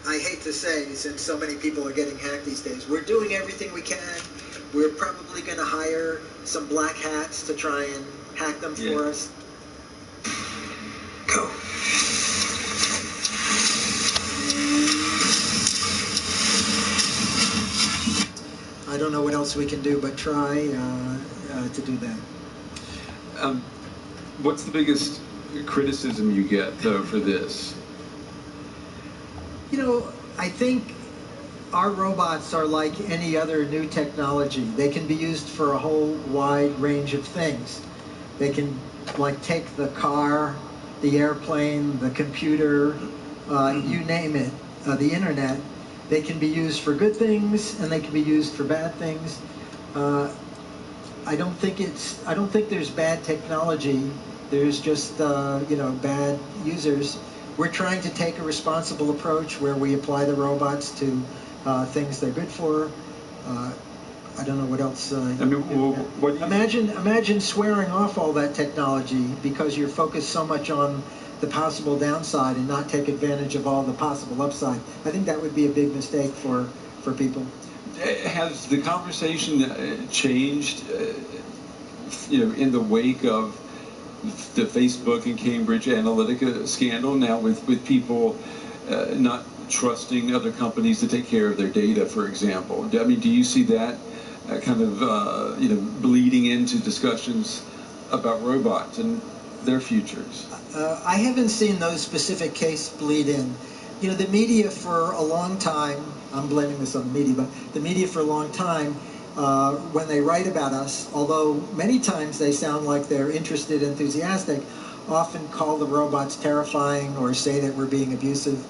I hate to say, since so many people are getting hacked these days, we're doing everything we can. We're probably going to hire some black hats to try and hack them for us. Go. I don't know what else we can do but try to do that. What's the biggest criticism you get, though, for this? You know, I think our robots are like any other new technology. They can be used for a whole wide range of things. They can, like, take the car, the airplane, the computer, you name it, the internet. They can be used for good things, and they can be used for bad things. I don't think there's bad technology. There's just, you know, bad users. We're trying to take a responsible approach where we apply the robots to things they're good for. I don't know what else. I mean, well, what do you imagine swearing off all that technology because you're focused so much on the possible downside and not take advantage of all the possible upside. I think that would be a big mistake for people. Has the conversation changed, you know, in the wake of the Facebook and Cambridge Analytica scandal now with people not trusting other companies to take care of their data, for example? I mean, do you see that kind of, you know, bleeding into discussions about robots and their futures? I haven't seen those specific cases bleed in. You know, the media for a long time, I'm blaming this on the media, but the media for a long time, when they write about us, although many times they sound like they're interested, enthusiastic, often call the robots terrifying or say that we're being abusive.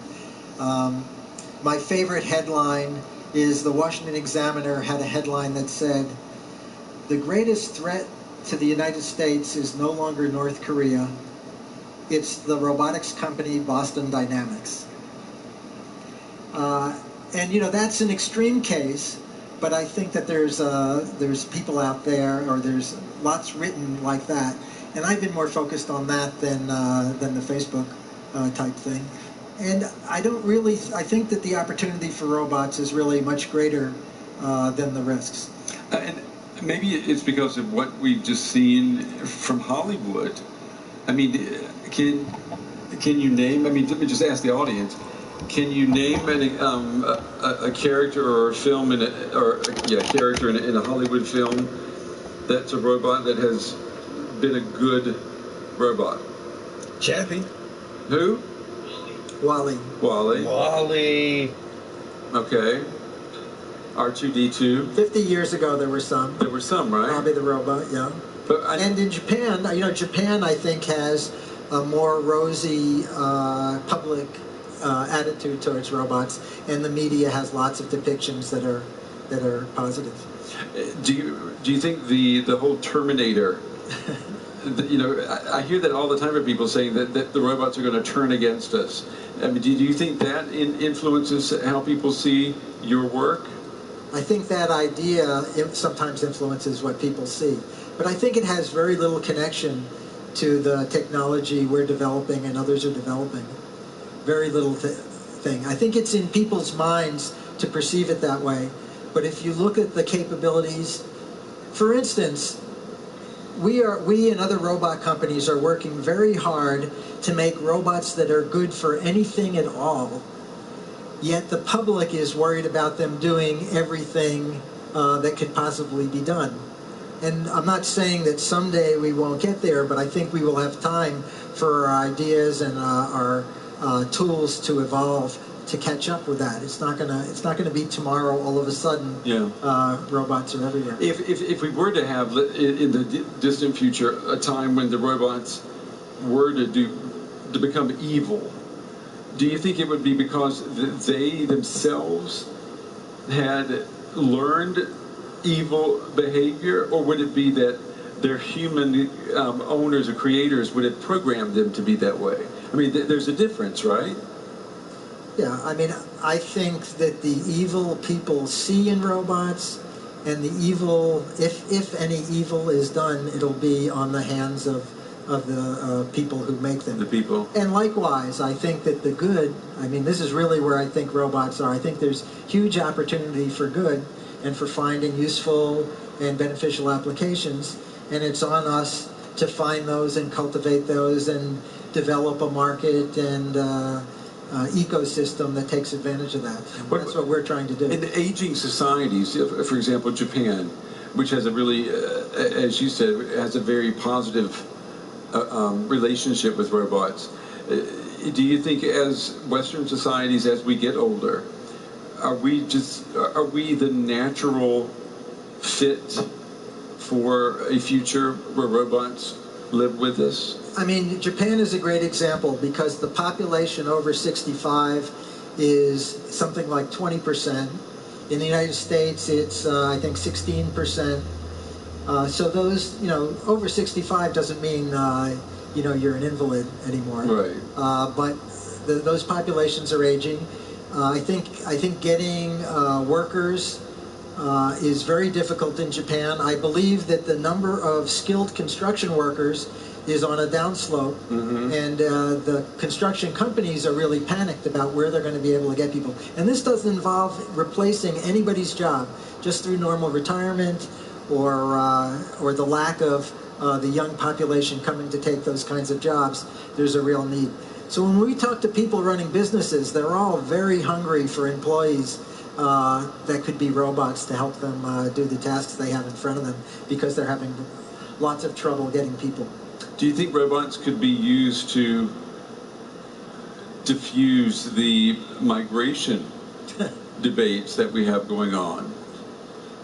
My favorite headline is the Washington Examiner had a headline that said, "The greatest threat to the United States is no longer North Korea, it's the robotics company Boston Dynamics." And you know, that's an extreme case, but I think that there's people out there, or there's lots written like that, and I've been more focused on that than the Facebook type thing. And I think that the opportunity for robots is really much greater than the risks. And maybe it's because of what we've just seen from Hollywood. I mean, can you name? I mean, let me just ask the audience. Can you name a character or a film character in a Hollywood film that's a robot that has been a good robot? Chappie. Who? Wally. Wally. Okay. R2-D2. 50 years ago, there were some. There were some, right? Bobby the Robot, yeah. And in Japan, you know, Japan, I think, has a more rosy public attitude towards robots, and the media has lots of depictions that are positive. Do you think the whole Terminator? You know, I hear that all the time from people saying that the robots are going to turn against us. I mean, do you think that influences how people see your work? I think that idea sometimes influences what people see, but I think it has very little connection to the technology we're developing and others are developing. Very little thing. I think it's in people's minds to perceive it that way, but if you look at the capabilities, for instance, we and other robot companies are working very hard to make robots that are good for anything at all, yet the public is worried about them doing everything that could possibly be done. And I'm not saying that someday we won't get there, but I think we will have time for our ideas and our tools to evolve to catch up with that. It's not gonna be tomorrow. All of a sudden, robots are everywhere. If we were to have in the distant future a time when the robots were to become evil, do you think it would be because they themselves had learned evil behavior, or would it be that their human owners or creators would have programmed them to be that way? I mean, there's a difference, right? Yeah, I mean, I think that the evil people see in robots, and the evil, if any evil is done, it'll be on the hands of of the people who make them. The people. And likewise, I think that the good, I mean, this is really where I think robots are. I think there's huge opportunity for good and for finding useful and beneficial applications. And it's on us to find those and cultivate those and develop a market and ecosystem that takes advantage of that. And that's what we're trying to do. In the aging societies, for example, Japan, which has a really, as you said, has a very positive relationship with robots. Do you think, as Western societies, as we get older, are we the natural fit for a future where robots live with us? I mean, Japan is a great example because the population over 65 is something like 20%. In the United States, it's, I think, 16%. So those, over 65 doesn't mean, you're an invalid anymore. Right. But those populations are aging. I think getting workers is very difficult in Japan. I believe that the number of skilled construction workers is on a downslope, and the construction companies are really panicked about where they're going to be able to get people. And this doesn't involve replacing anybody's job, just through normal retirement or the lack of the young population coming to take those kinds of jobs. There's a real need. So when we talk to people running businesses, they're all very hungry for employees that could be robots to help them do the tasks they have in front of them, because they're having lots of trouble getting people. Do you think robots could be used to diffuse the migration debates that we have going on?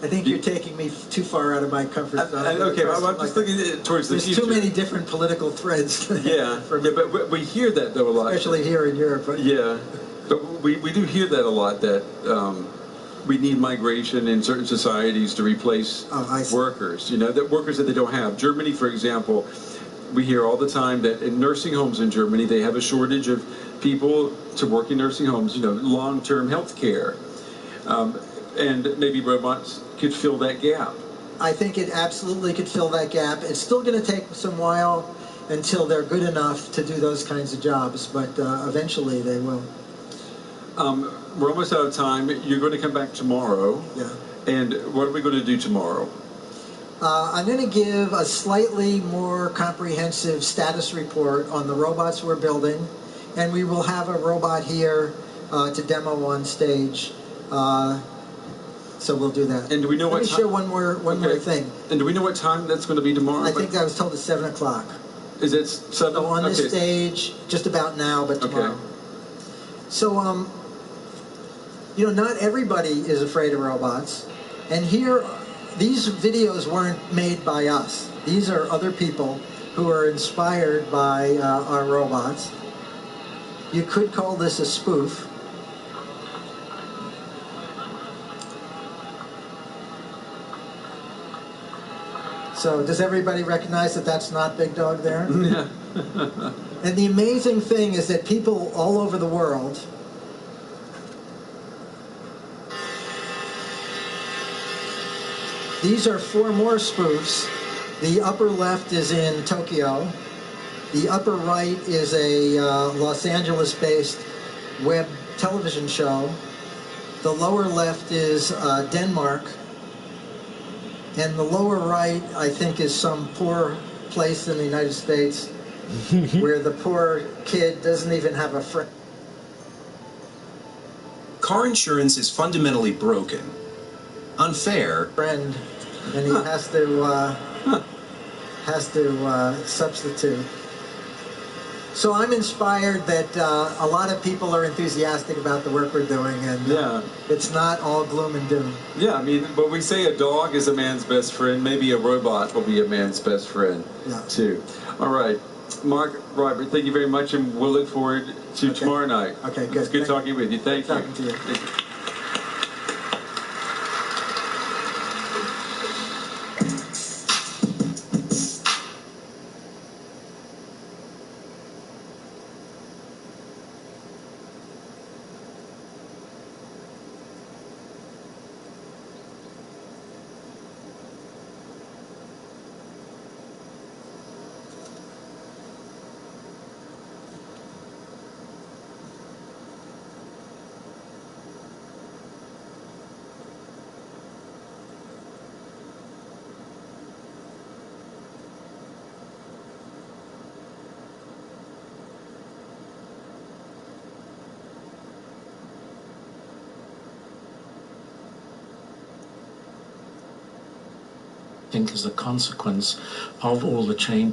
I think you're taking me too far out of my comfort zone. Okay, I'm just looking towards the future. There's too many different political threads. But we hear that though a lot. Especially here in Europe. But yeah, but we do hear that a lot, that we need migration in certain societies to replace workers. That workers that they don't have. Germany, for example, we hear all the time that in nursing homes in Germany, they have a shortage of people to work in nursing homes, long-term health care. And maybe robots could fill that gap. I think it absolutely could fill that gap. It's still going to take some while until they're good enough to do those kinds of jobs, but eventually they will. We're almost out of time. You're going to come back tomorrow. Yeah. And what are we going to do tomorrow? I'm going to give a slightly more comprehensive status report on the robots we're building, and we will have a robot here to demo on stage. So we'll do that. And do we know what time? Let me share one more thing. And do we know what time that's going to be tomorrow? I think I was told it's 7 o'clock. Is it 7? So on this stage, just about now, but tomorrow. Okay. So, not everybody is afraid of robots. And here, these videos weren't made by us. These are other people who are inspired by our robots. You could call this a spoof. So does everybody recognize that that's not Big Dog there? Yeah. And the amazing thing is that people all over the world these are 4 more spoofs. The upper left is in Tokyo. The upper right is a Los Angeles-based web television show. The lower left is Denmark. And the lower right, I think, is some poor place in the United States where the poor kid doesn't even have a friend. Car insurance is fundamentally broken, unfair, And he has to substitute. So I'm inspired that a lot of people are enthusiastic about the work we're doing, and it's not all gloom and doom. Yeah, I mean, when we say a dog is a man's best friend, maybe a robot will be a man's best friend, too. All right. Mark, Robert, thank you very much, and we'll look forward to tomorrow night. Okay, good. It's good talking with you. Thank you. Talking to you. Thank you. think is a consequence of all the change.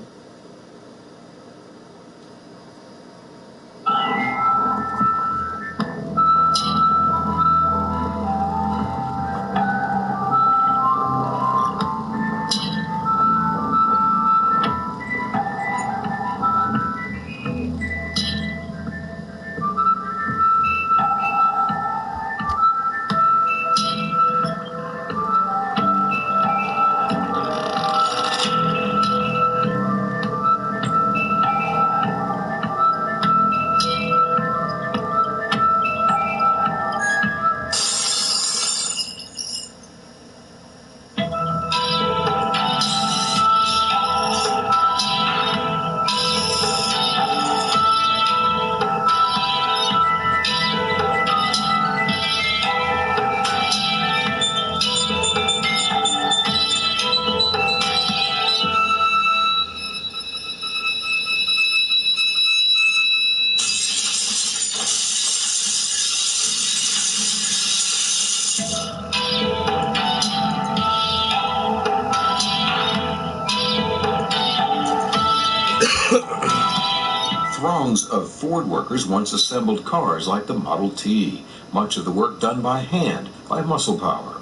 Throngs of Ford workers once assembled cars like the Model T, much of the work done by hand, by muscle power.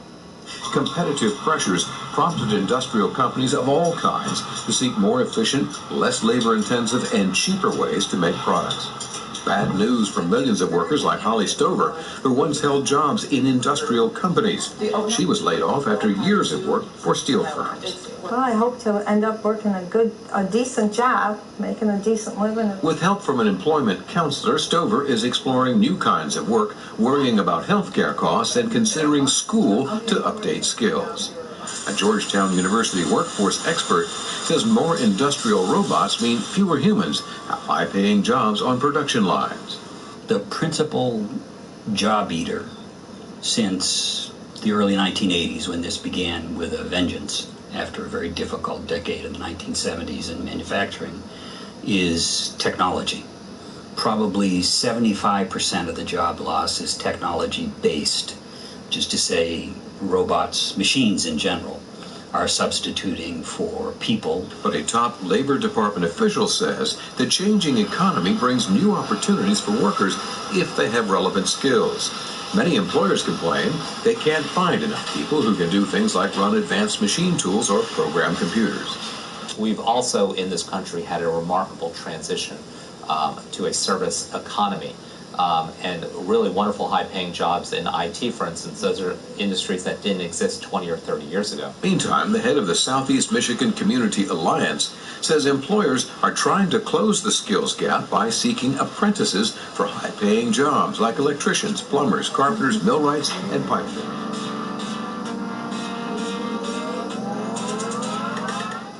Competitive pressures prompted industrial companies of all kinds to seek more efficient, less labor-intensive, and cheaper ways to make products. Bad news for millions of workers like Holly Stover, who once held jobs in industrial companies. She was laid off after years of work for steel firms. Well, I hope to end up working a decent job, making a decent living. With help from an employment counselor, Stover is exploring new kinds of work, worrying about health care costs, and considering school to update skills. A Georgetown University workforce expert says more industrial robots mean fewer humans have high-paying jobs on production lines. The principal job eater since the early 1980s, when this began with a vengeance after a very difficult decade of the 1970s in manufacturing, is technology. Probably 75% of the job loss is technology-based, just to say robots, machines in general, are substituting for people. But a top Labor Department official says the changing economy brings new opportunities for workers if they have relevant skills. Many employers complain they can't find enough people who can do things like run advanced machine tools or program computers. We've also in this country had a remarkable transition to a service economy. And really wonderful high-paying jobs in IT, for instance. Those are industries that didn't exist 20 or 30 years ago. Meantime, the head of the Southeast Michigan Community Alliance says employers are trying to close the skills gap by seeking apprentices for high-paying jobs like electricians, plumbers, carpenters, millwrights, and pipefitters.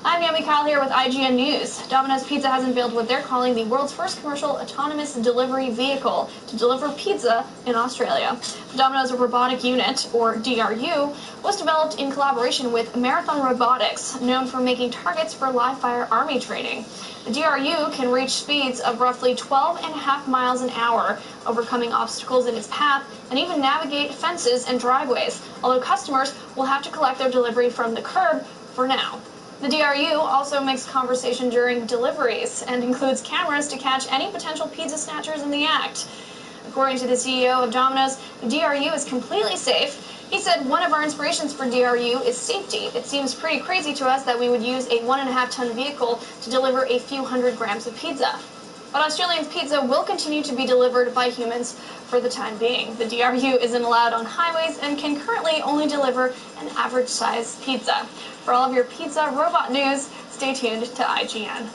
I'm Naomi Kyle here with IGN News. Domino's Pizza has unveiled what they're calling the world's first commercial autonomous delivery vehicle to deliver pizza in Australia. The Domino's Robotic Unit, or DRU, was developed in collaboration with Marathon Robotics, known for making targets for live-fire army training. The DRU can reach speeds of roughly 12.5 miles an hour, overcoming obstacles in its path, and even navigate fences and driveways, although customers will have to collect their delivery from the curb for now. The DRU also makes conversation during deliveries and includes cameras to catch any potential pizza snatchers in the act. According to the CEO of Domino's, the DRU is completely safe. He said one of our inspirations for DRU is safety. It seems pretty crazy to us that we would use a 1.5-ton vehicle to deliver a few hundred grams of pizza. But Australians' pizza will continue to be delivered by humans for the time being. The DRU isn't allowed on highways and can currently only deliver an average-sized pizza. For all of your pizza robot news, stay tuned to IGN.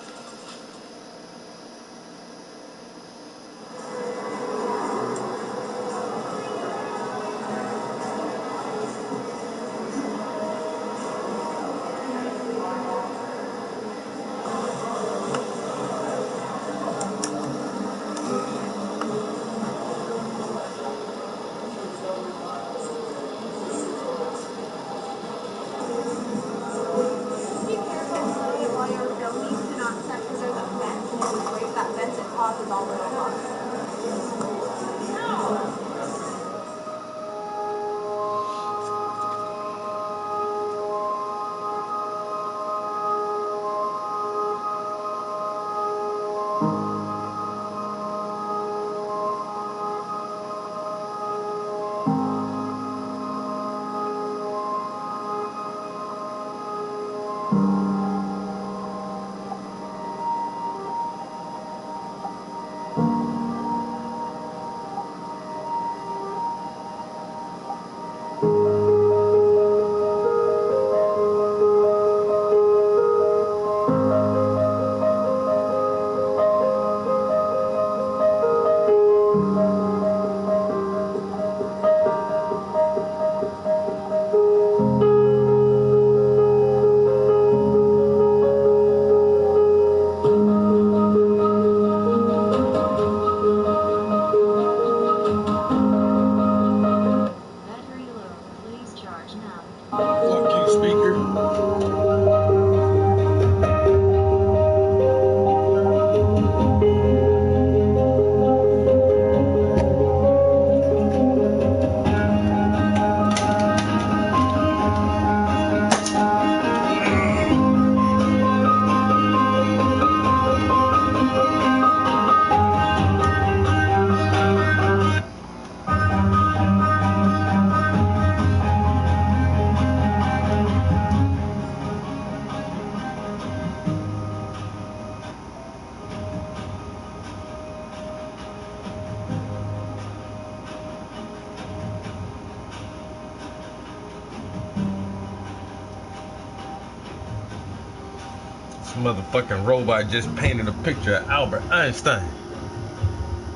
Motherfucking robot just painted a picture of Albert Einstein.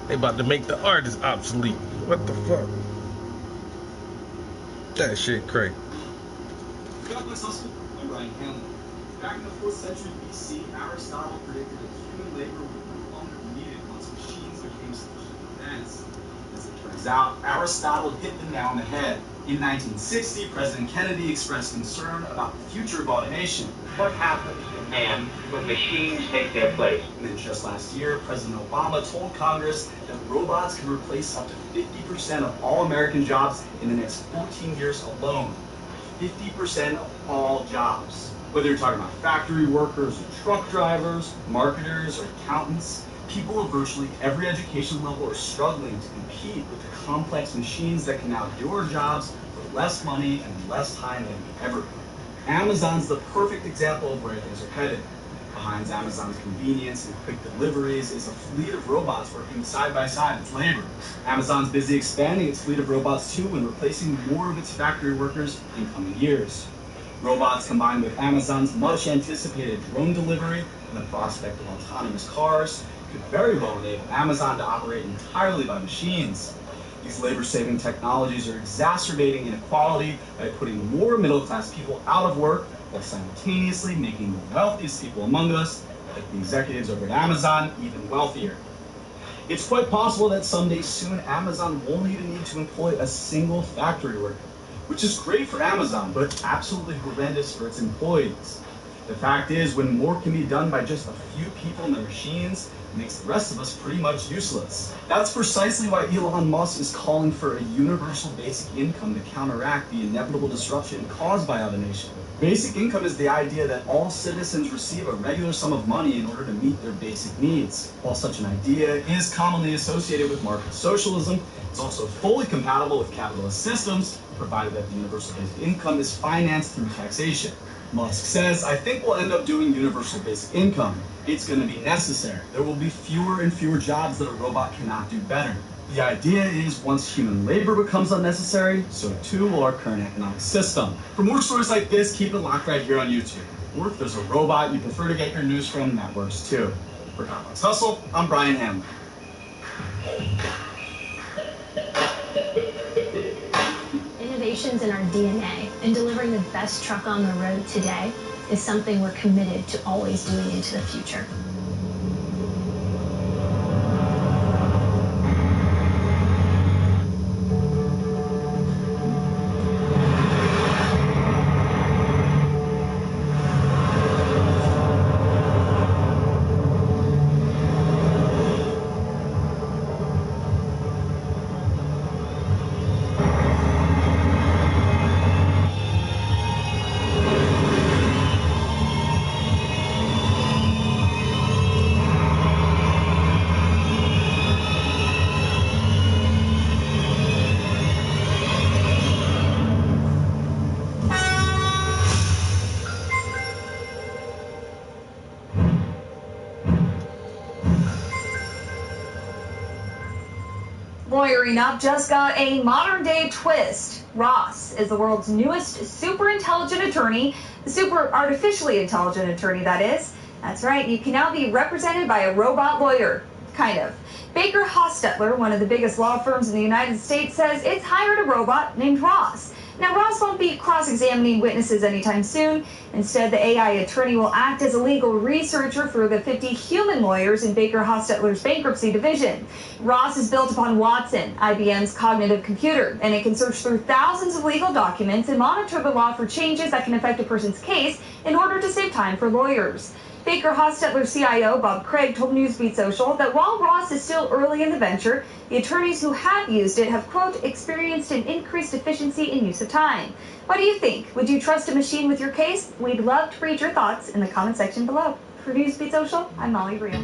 They about to make the artist obsolete. What the fuck? That shit crazy. God bless us. I'm Brian Hanlon. Back in the 4th century BC, Aristotle predicted that human labor would no longer be needed once machines became sufficiently advanced. As it turns out, Aristotle hit the nail on the head. In 1960, President Kennedy expressed concern about the future of automation. What happened to man when machines take their place? And then just last year, President Obama told Congress that robots can replace up to 50% of all American jobs in the next 14 years alone. 50% of all jobs. Whether you're talking about factory workers, or truck drivers, marketers, or accountants, people of virtually every education level are struggling to compete with the complex machines that can now do our jobs for less money and less time than we ever could. Amazon's the perfect example of where things are headed. Behind Amazon's convenience and quick deliveries is a fleet of robots working side by side with labor. Amazon's busy expanding its fleet of robots too and replacing more of its factory workers in coming years. Robots combined with Amazon's much anticipated drone delivery and the prospect of autonomous cars could very well enable Amazon to operate entirely by machines. These labor-saving technologies are exacerbating inequality by putting more middle-class people out of work while simultaneously making the wealthiest people among us, like the executives over at Amazon, even wealthier. It's quite possible that someday soon Amazon won't even need to employ a single factory worker, which is great for Amazon, but absolutely horrendous for its employees. The fact is, when more can be done by just a few people and their machines, it makes the rest of us pretty much useless. That's precisely why Elon Musk is calling for a universal basic income to counteract the inevitable disruption caused by automation. Basic income is the idea that all citizens receive a regular sum of money in order to meet their basic needs. While such an idea is commonly associated with market socialism, it's also fully compatible with capitalist systems, provided that the universal basic income is financed through taxation. Musk says, I think we'll end up doing universal basic income. It's going to be necessary. There will be fewer and fewer jobs that a robot cannot do better. The idea is once human labor becomes unnecessary, so too will our current economic system. For more stories like this, keep it locked right here on YouTube. Or if there's a robot you prefer to get your news from, that works too. For Complex Hustle, I'm Brian Hanlon. Innovations in our DNA, and delivering the best truck on the road today is something we're committed to always doing into the future. Lawyering Up just got a modern-day twist. Ross is the world's newest super intelligent attorney, super artificially intelligent attorney, that is. That's right, you can now be represented by a robot lawyer, kind of. Baker Hostetler, one of the biggest law firms in the United States, says it's hired a robot named Ross. Now, Ross won't be cross-examining witnesses anytime soon. Instead, the AI attorney will act as a legal researcher for the 50 human lawyers in Baker Hostetler's bankruptcy division. Ross is built upon Watson, IBM's cognitive computer, and it can search through thousands of legal documents and monitor the law for changes that can affect a person's case in order to save time for lawyers. Baker Hostetler's CIO, Bob Craig, told Newsbeat Social that while Ross is still early in the venture, the attorneys who have used it have, quote, experienced an increased efficiency in use of time. What do you think? Would you trust a machine with your case? We'd love to read your thoughts in the comment section below. For Newsbeat Social, I'm Molly Real.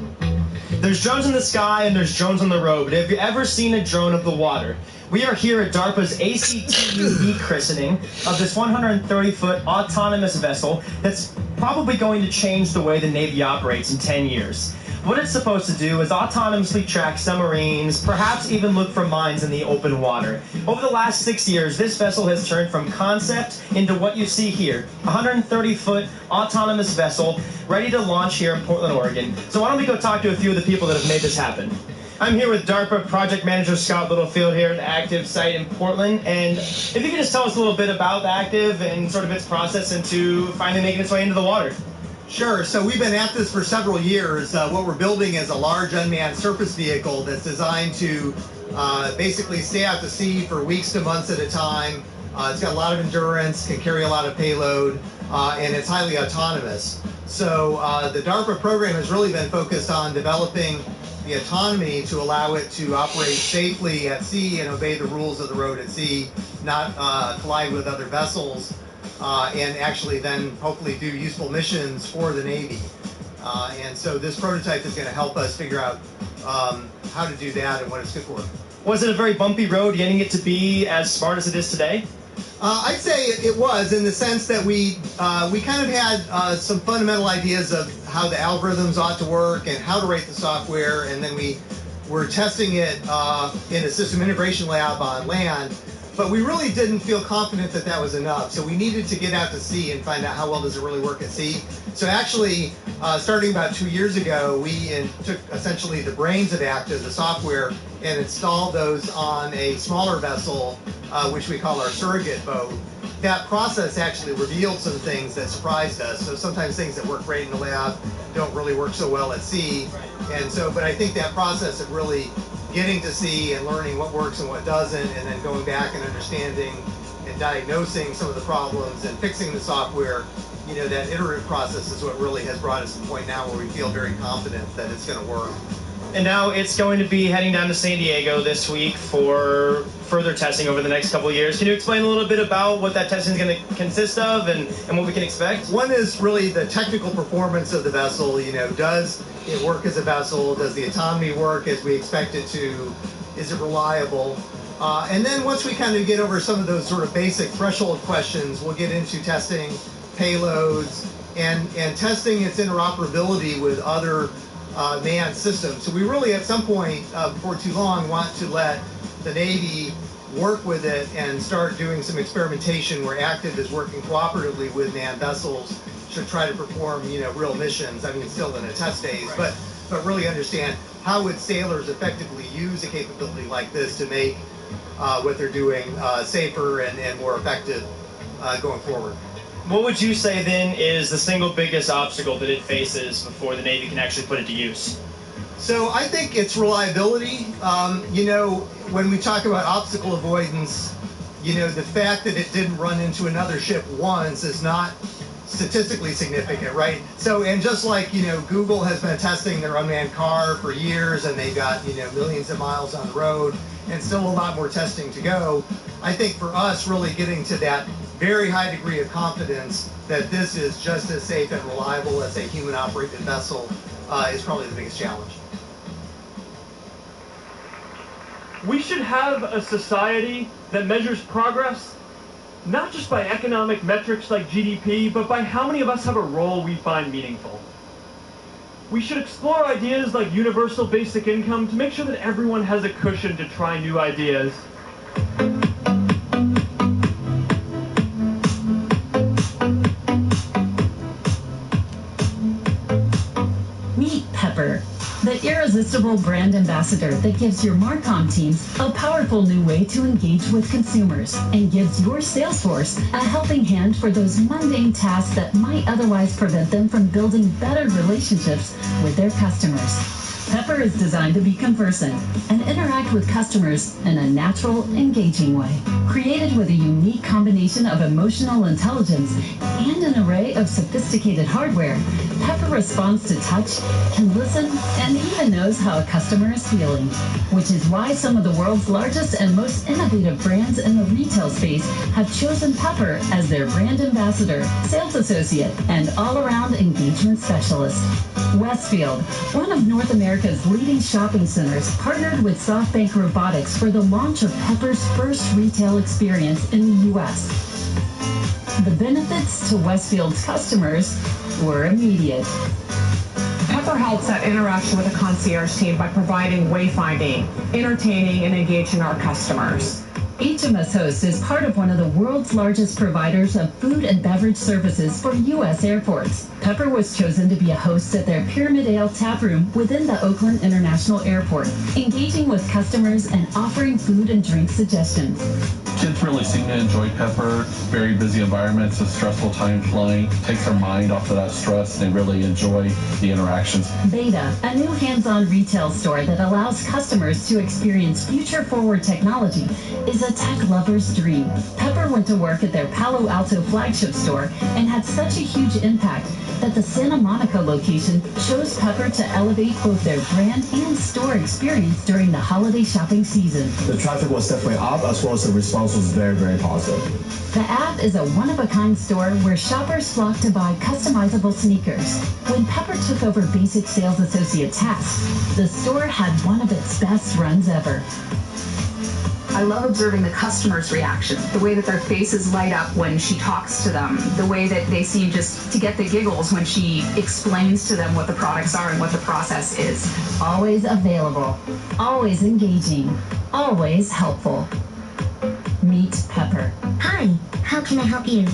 There's drones in the sky and there's drones on the road, but have you ever seen a drone of the water? We are here at DARPA's ACTUV christening of this 130-foot autonomous vessel that's probably going to change the way the Navy operates in 10 years. What it's supposed to do is autonomously track submarines, perhaps even look for mines in the open water. Over the last 6 years, this vessel has turned from concept into what you see here, a 130-foot autonomous vessel ready to launch here in Portland, Oregon. So why don't we go talk to a few of the people that have made this happen. I'm here with DARPA Project Manager Scott Littlefield here at the Active site in Portland. And if you could just tell us a little bit about the Active and sort of its process into finally making its way into the water. Sure. So we've been at this for several years. What we're building is a large unmanned surface vehicle that's designed to basically stay out to sea for weeks to months at a time. It's got a lot of endurance, can carry a lot of payload, and it's highly autonomous. So the DARPA program has really been focused on developing the autonomy to allow it to operate safely at sea and obey the rules of the road at sea, not collide with other vessels, and actually then hopefully do useful missions for the Navy. And so this prototype is going to help us figure out how to do that and what it's good for. Was it a very bumpy road getting it to be as smart as it is today? I'd say it was, in the sense that we kind of had some fundamental ideas of how the algorithms ought to work and how to write the software, and then we were testing it in a system integration lab on land. But we really didn't feel confident that that was enough, so we needed to get out to sea and find out how well does it really work at sea. So actually, starting about 2 years ago, we took essentially the brains of Active, the software, and installed those on a smaller vessel, which we call our surrogate boat. That process actually revealed some things that surprised us. So sometimes things that work great in the lab don't really work so well at sea. And so, but I think that process of really getting to sea and learning what works and what doesn't, and then going back and understanding and diagnosing some of the problems and fixing the software, you know, that iterative process is what really has brought us to the point now where we feel very confident that it's going to work. And now it's going to be heading down to San Diego this week for further testing over the next couple of years. Can you explain a little bit about what that testing is going to consist of and what we can expect? One is really the technical performance of the vessel. You know, does it work as a vessel? Does the autonomy work as we expect it to? Is it reliable? And then once we kind of get over some of those sort of basic threshold questions, we'll get into testing payloads and testing its interoperability with other manned systems. So we really, at some point before too long, want to let the Navy work with it and start doing some experimentation where Active is working cooperatively with manned vessels to try to perform, you know, real missions. I mean, still in a test phase, but really understand how would sailors effectively use a capability like this to make what they're doing safer and more effective going forward. What would you say then is the single biggest obstacle that it faces before the Navy can actually put it to use? So I think it's reliability. You know, when we talk about obstacle avoidance, you know, the fact that it didn't run into another ship once is not statistically significant, right? So, and just like, you know, Google has been testing their unmanned car for years and they've got, you know, millions of miles on the road and still a lot more testing to go, I think for us really getting to that very high degree of confidence that this is just as safe and reliable as a human-operated vessel is probably the biggest challenge. We should have a society that measures progress not just by economic metrics like GDP, but by how many of us have a role we find meaningful. We should explore ideas like universal basic income to make sure that everyone has a cushion to try new ideas. Meet Pepper, the irresistible brand ambassador that gives your Marcom teams a powerful new way to engage with consumers and gives your sales force a helping hand for those mundane tasks that might otherwise prevent them from building better relationships with their customers. Pepper is designed to be conversant and interact with customers in a natural, engaging way. Created with a unique combination of emotional intelligence and an array of sophisticated hardware, Pepper responds to touch, can listen, and even knows how a customer is feeling, which is why some of the world's largest and most innovative brands in the retail space have chosen Pepper as their brand ambassador, sales associate, and all-around engagement specialist. Westfield, one of North America's leading shopping centers, partnered with SoftBank Robotics for the launch of Pepper's first retail experience in the U.S. The benefits to Westfield's customers were immediate. Pepper helps that interaction with the concierge team by providing wayfinding, entertaining, and engaging our customers. HMS Host is part of one of the world's largest providers of food and beverage services for U.S. airports. Pepper was chosen to be a host at their Pyramid Ale tap room within the Oakland International Airport, engaging with customers and offering food and drink suggestions. Kids really seem to enjoy Pepper. Very busy environment. It's a stressful time flying. Takes their mind off of that stress. They really enjoy the interactions. Beta, a new hands-on retail store that allows customers to experience future-forward technology, is a tech lover's dream. Pepper went to work at their Palo Alto flagship store and had such a huge impact that the Santa Monica location chose Pepper to elevate both their brand and store experience during the holiday shopping season. The traffic was definitely up, as well as the response was very, very positive. The app is a one-of-a-kind store where shoppers flock to buy customizable sneakers. When Pepper took over basic sales associate tasks, the store had one of its best runs ever. I love observing the customer's reaction, the way that their faces light up when she talks to them, the way that they seem just to get the giggles when she explains to them what the products are and what the process is. Always available, always engaging, always helpful. Meet Pepper. Hi, how can I help you?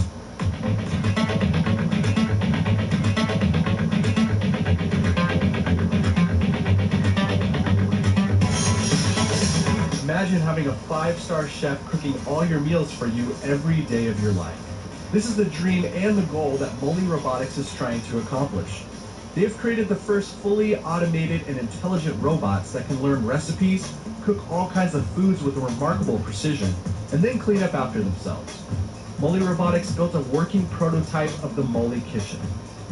Imagine having a 5-star chef cooking all your meals for you every day of your life. This is the dream and the goal that Moley Robotics is trying to accomplish. They have created the first fully automated and intelligent robots that can learn recipes, cook all kinds of foods with remarkable precision, and then clean up after themselves. Moley Robotics built a working prototype of the Moley Kitchen.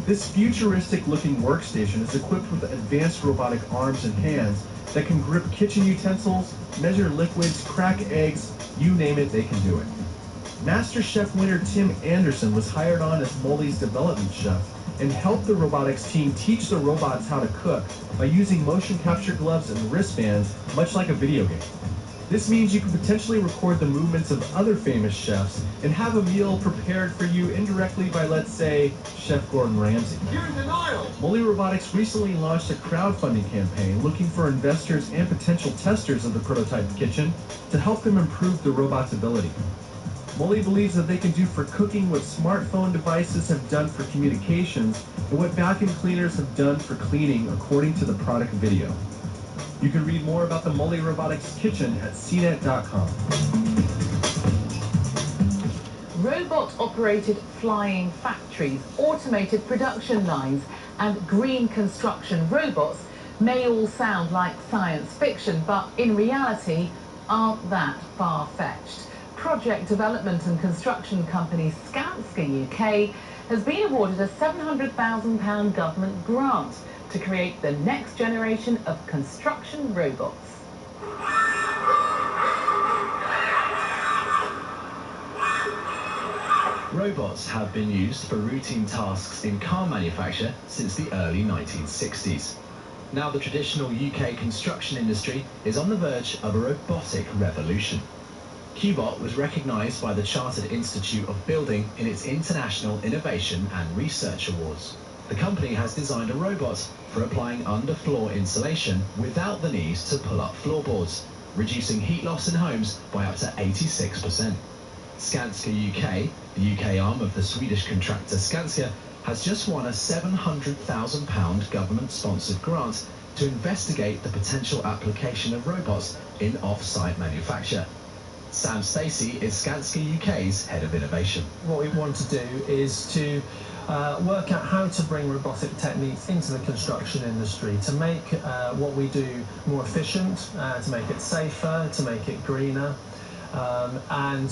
This futuristic-looking workstation is equipped with advanced robotic arms and hands that can grip kitchen utensils, measure liquids, crack eggs, you name it, they can do it. Master Chef winner Tim Anderson was hired on as Moley's development chef and helped the robotics team teach the robots how to cook by using motion capture gloves and wristbands, much like a video game. This means you can potentially record the movements of other famous chefs and have a meal prepared for you indirectly by, let's say, Chef Gordon Ramsay. You're in denial! Moley Robotics recently launched a crowdfunding campaign looking for investors and potential testers of the prototype kitchen to help them improve the robot's ability. Moley believes that they can do for cooking what smartphone devices have done for communications and what vacuum cleaners have done for cleaning, according to the product video. You can read more about the Moley Robotics Kitchen at cnet.com. Robot-operated flying factories, automated production lines, and green construction robots may all sound like science fiction, but in reality aren't that far-fetched. Project development and construction company Skanska UK has been awarded a £700,000 government grant to create the next generation of construction robots. Robots have been used for routine tasks in car manufacture since the early 1960s. Now the traditional UK construction industry is on the verge of a robotic revolution. Cubot was recognised by the Chartered Institute of Building in its International Innovation and Research Awards. The company has designed a robot for applying underfloor insulation without the need to pull up floorboards, reducing heat loss in homes by up to 86%. Skanska UK, the UK arm of the Swedish contractor Skanska, has just won a £700,000 government-sponsored grant to investigate the potential application of robots in off-site manufacture. Sam Stacey is Skanska UK's head of innovation. What we want to do is to work out how to bring robotic techniques into the construction industry to make what we do more efficient, to make it safer, to make it greener, and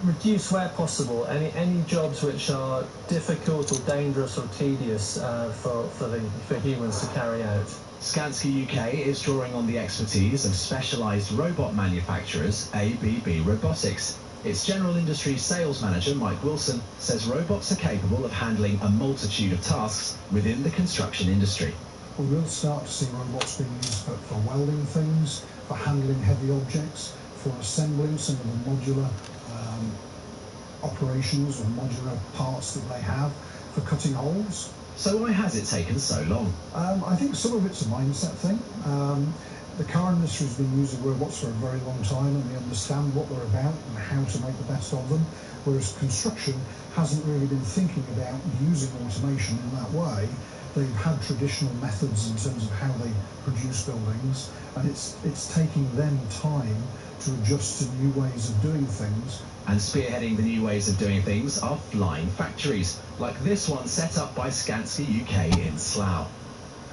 reduce where possible any jobs which are difficult or dangerous or tedious for humans to carry out. Skanska UK is drawing on the expertise of specialised robot manufacturers ABB Robotics. Its General Industries Sales Manager, Mike Wilson, says robots are capable of handling a multitude of tasks within the construction industry. We will start to see robots being used for welding things, for handling heavy objects, for assembling some of the modular operations or modular parts that they have, for cutting holes. So why has it taken so long? I think some of it's a mindset thing. The car industry has been using robots for a very long time, and they understand what they're about and how to make the best of them, whereas construction hasn't really been thinking about using automation in that way. They've had traditional methods in terms of how they produce buildings, and it's taking them time to adjust to new ways of doing things. And spearheading the new ways of doing things are flying factories, like this one set up by Skanska UK in Slough.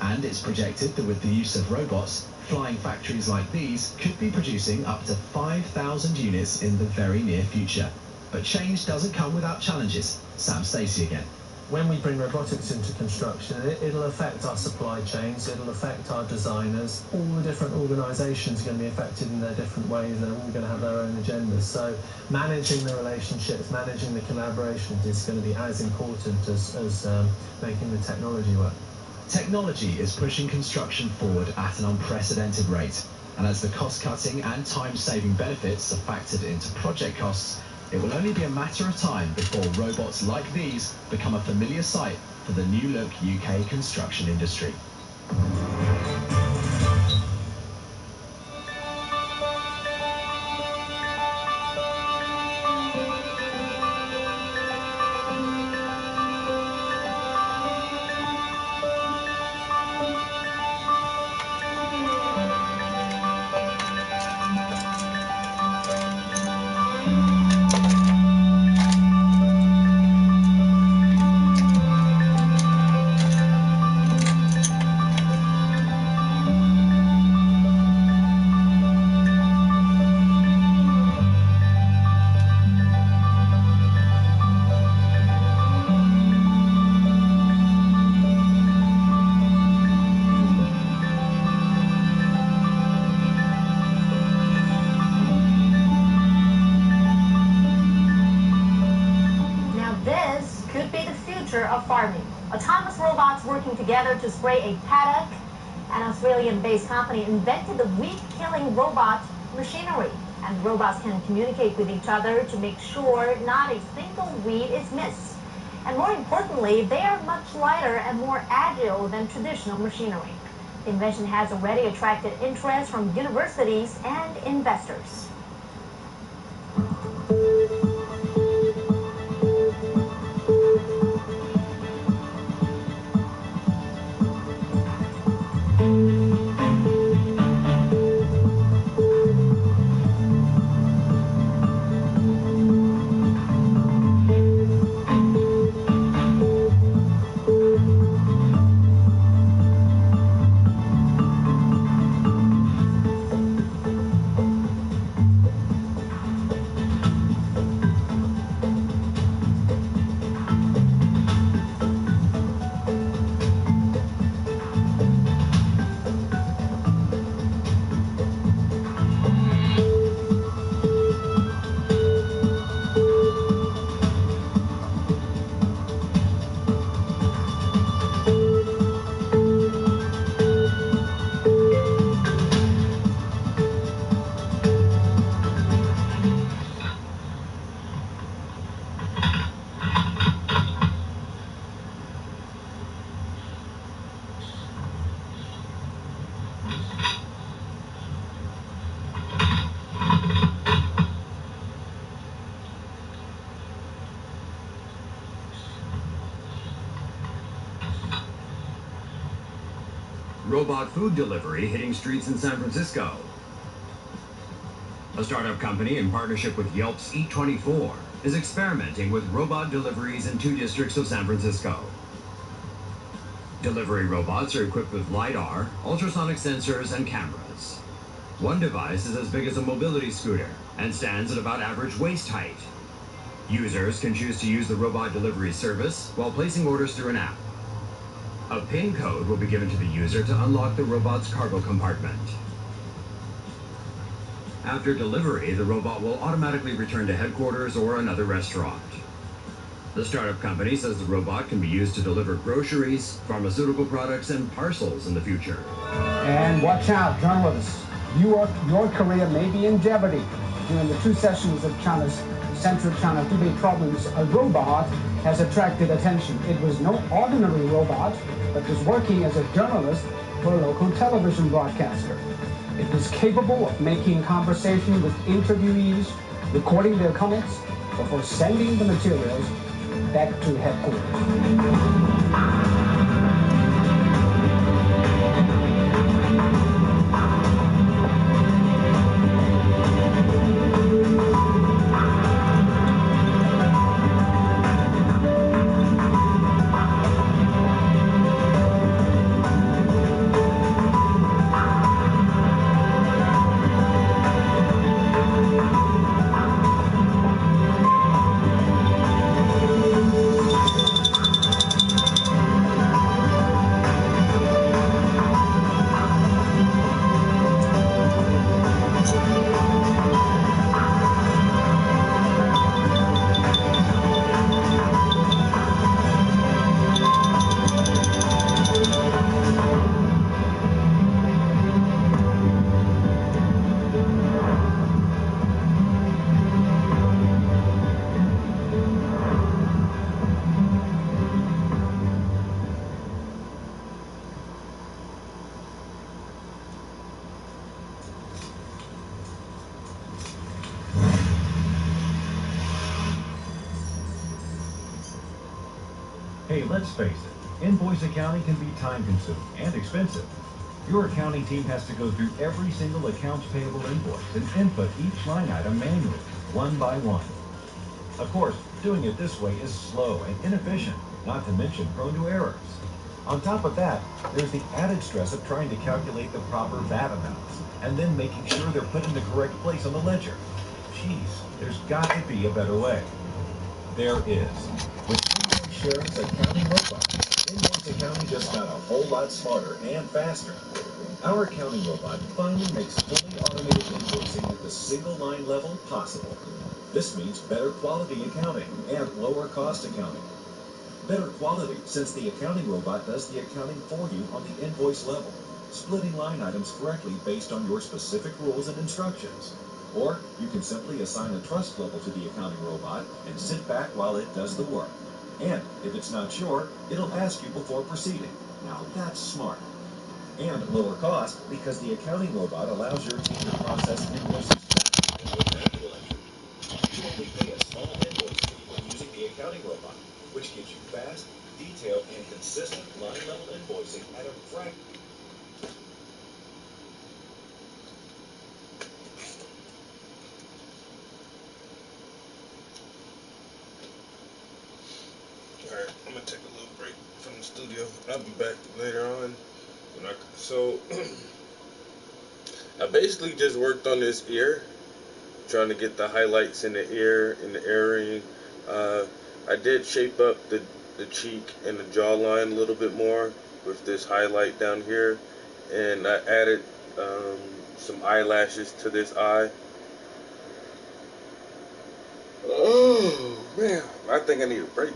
And it's projected that with the use of robots, flying factories like these could be producing up to 5,000 units in the very near future. But change doesn't come without challenges. Sam Stacey again. When we bring robotics into construction, it'll affect our supply chains, it'll affect our designers. All the different organisations are going to be affected in their different ways. They're all going to have their own agendas. So managing the relationships, managing the collaborations is going to be as important as making the technology work. Technology is pushing construction forward at an unprecedented rate. And as the cost-cutting and time-saving benefits are factored into project costs, it will only be a matter of time before robots like these become a familiar sight for the new-look UK construction industry. Of farming. Autonomous robots working together to spray a paddock. An Australian-based company invented the weed-killing robot machinery. And robots can communicate with each other to make sure not a single weed is missed. And more importantly, they are much lighter and more agile than traditional machinery. The invention has already attracted interest from universities and investors. robot food delivery hitting streets in San Francisco. A startup company in partnership with Yelp's Eat24 is experimenting with robot deliveries in 2 districts of San Francisco. Delivery robots are equipped with LiDAR, ultrasonic sensors, and cameras. One device is as big as a mobility scooter and stands at about average waist height. Users can choose to use the robot delivery service while placing orders through an app. A PIN code will be given to the user to unlock the robot's cargo compartment. After delivery, the robot will automatically return to headquarters or another restaurant. The startup company says the robot can be used to deliver groceries, pharmaceutical products, and parcels in the future. And watch out, journalists. Your career may be in jeopardy. During the 2 sessions of China's Central China Debate Problems, a robot has attracted attention. It was no ordinary robot, but was working as a journalist for a local television broadcaster. It was capable of making conversation with interviewees, recording their comments, before sending the materials back to headquarters. Hey, let's face it, invoice accounting can be time-consuming and expensive. Your accounting team has to go through every single accounts payable invoice and input each line item manually, one by one. Of course, doing it this way is slow and inefficient, not to mention prone to errors. On top of that, there's the added stress of trying to calculate the proper VAT amounts and then making sure they're put in the correct place on the ledger. Geez, there's got to be a better way. There is. With Sharon's accounting robot, invoice accounting just got a whole lot smarter and faster. Our accounting robot finally makes fully automated invoicing at the single line level possible. This means better quality accounting and lower cost accounting. Better quality since the accounting robot does the accounting for you on the invoice level, splitting line items correctly based on your specific rules and instructions. Or you can simply assign a trust level to the accounting robot and sit back while it does the work. And if it's not sure, it'll ask you before proceeding. Now that's smart. And lower cost because the accounting robot allows your team to process invoices faster than your manual entry. You only pay a small invoice fee when using the accounting robot, which gives you fast, detailed, and consistent line-level invoicing at a fraction. Alright, I'm gonna take a little break from the studio. I'll be back later on. So, I basically just worked on this ear, trying to get the highlights in the ear, in the earring. I did shape up the cheek and the jawline a little bit more with this highlight down here, and I added some eyelashes to this eye. Oh man, I think I need a break.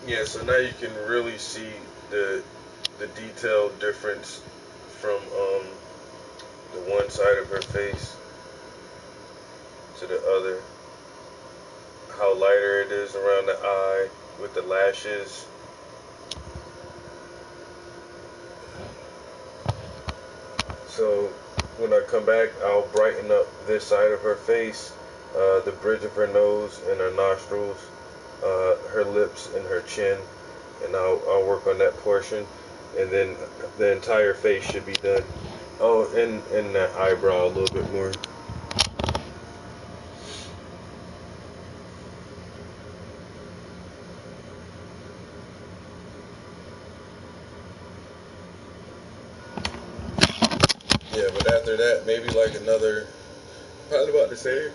Yeah, so now you can really see the detailed difference from the one side of her face to the other. How lighter it is around the eye with the lashes. So when I come back, I'll brighten up this side of her face, the bridge of her nose and her nostrils. her lips and her chin, and I'll work on that portion, and then the entire face should be done. Oh, and that eyebrow a little bit more. Yeah, but after that, maybe like another, probably about the same.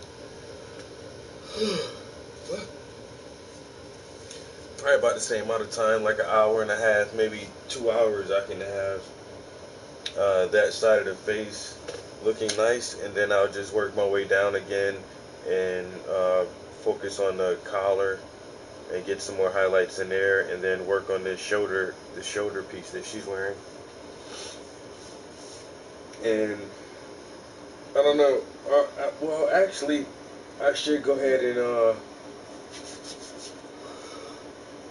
Probably about the same amount of time, like an hour and a half, maybe 2 hours. I can have that side of the face looking nice, and then I'll just work my way down again and focus on the collar and get some more highlights in there, and then work on the shoulder piece that she's wearing. And I don't know. Well, actually, I should go ahead and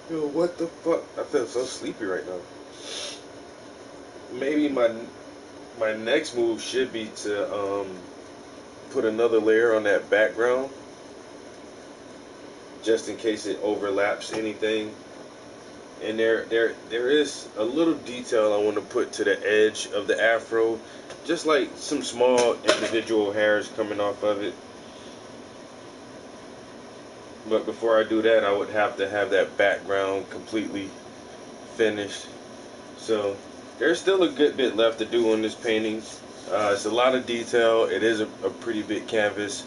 yo, what the fuck? I feel so sleepy right now. Maybe my next move should be to put another layer on that background, just in case it overlaps anything. And there is a little detail I want to put to the edge of the afro, just like some small individual hairs coming off of it. But before I do that, I would have to have that background completely finished. So there's still a good bit left to do on this painting. It's a lot of detail. It is a pretty big canvas.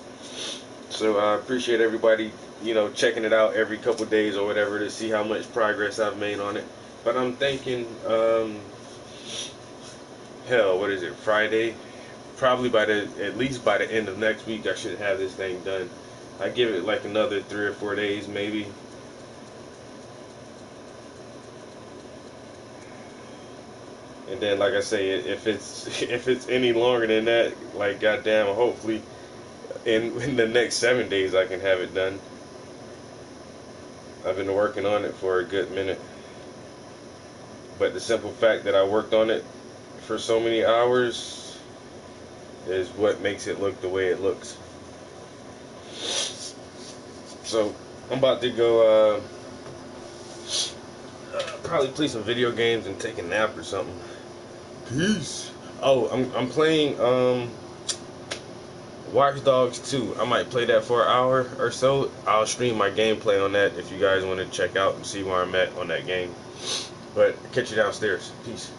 So I appreciate everybody, you know, checking it out every couple days or whatever to see how much progress I've made on it. But I'm thinking, hell, what is it, Friday? Probably at least by the end of next week, I should have this thing done. I give it like another 3 or 4 days, maybe. And then, like I say, if it's any longer than that, like goddamn, hopefully in the next 7 days I can have it done. I've been working on it for a good minute, but the simple fact that I worked on it for so many hours is what makes it look the way it looks. So I'm about to go probably play some video games and take a nap or something. Peace. Oh, I'm playing Watch Dogs 2. I might play that for an hour or so. I'll stream my gameplay on that if you guys want to check out and see where I'm at on that game. But catch you downstairs. Peace.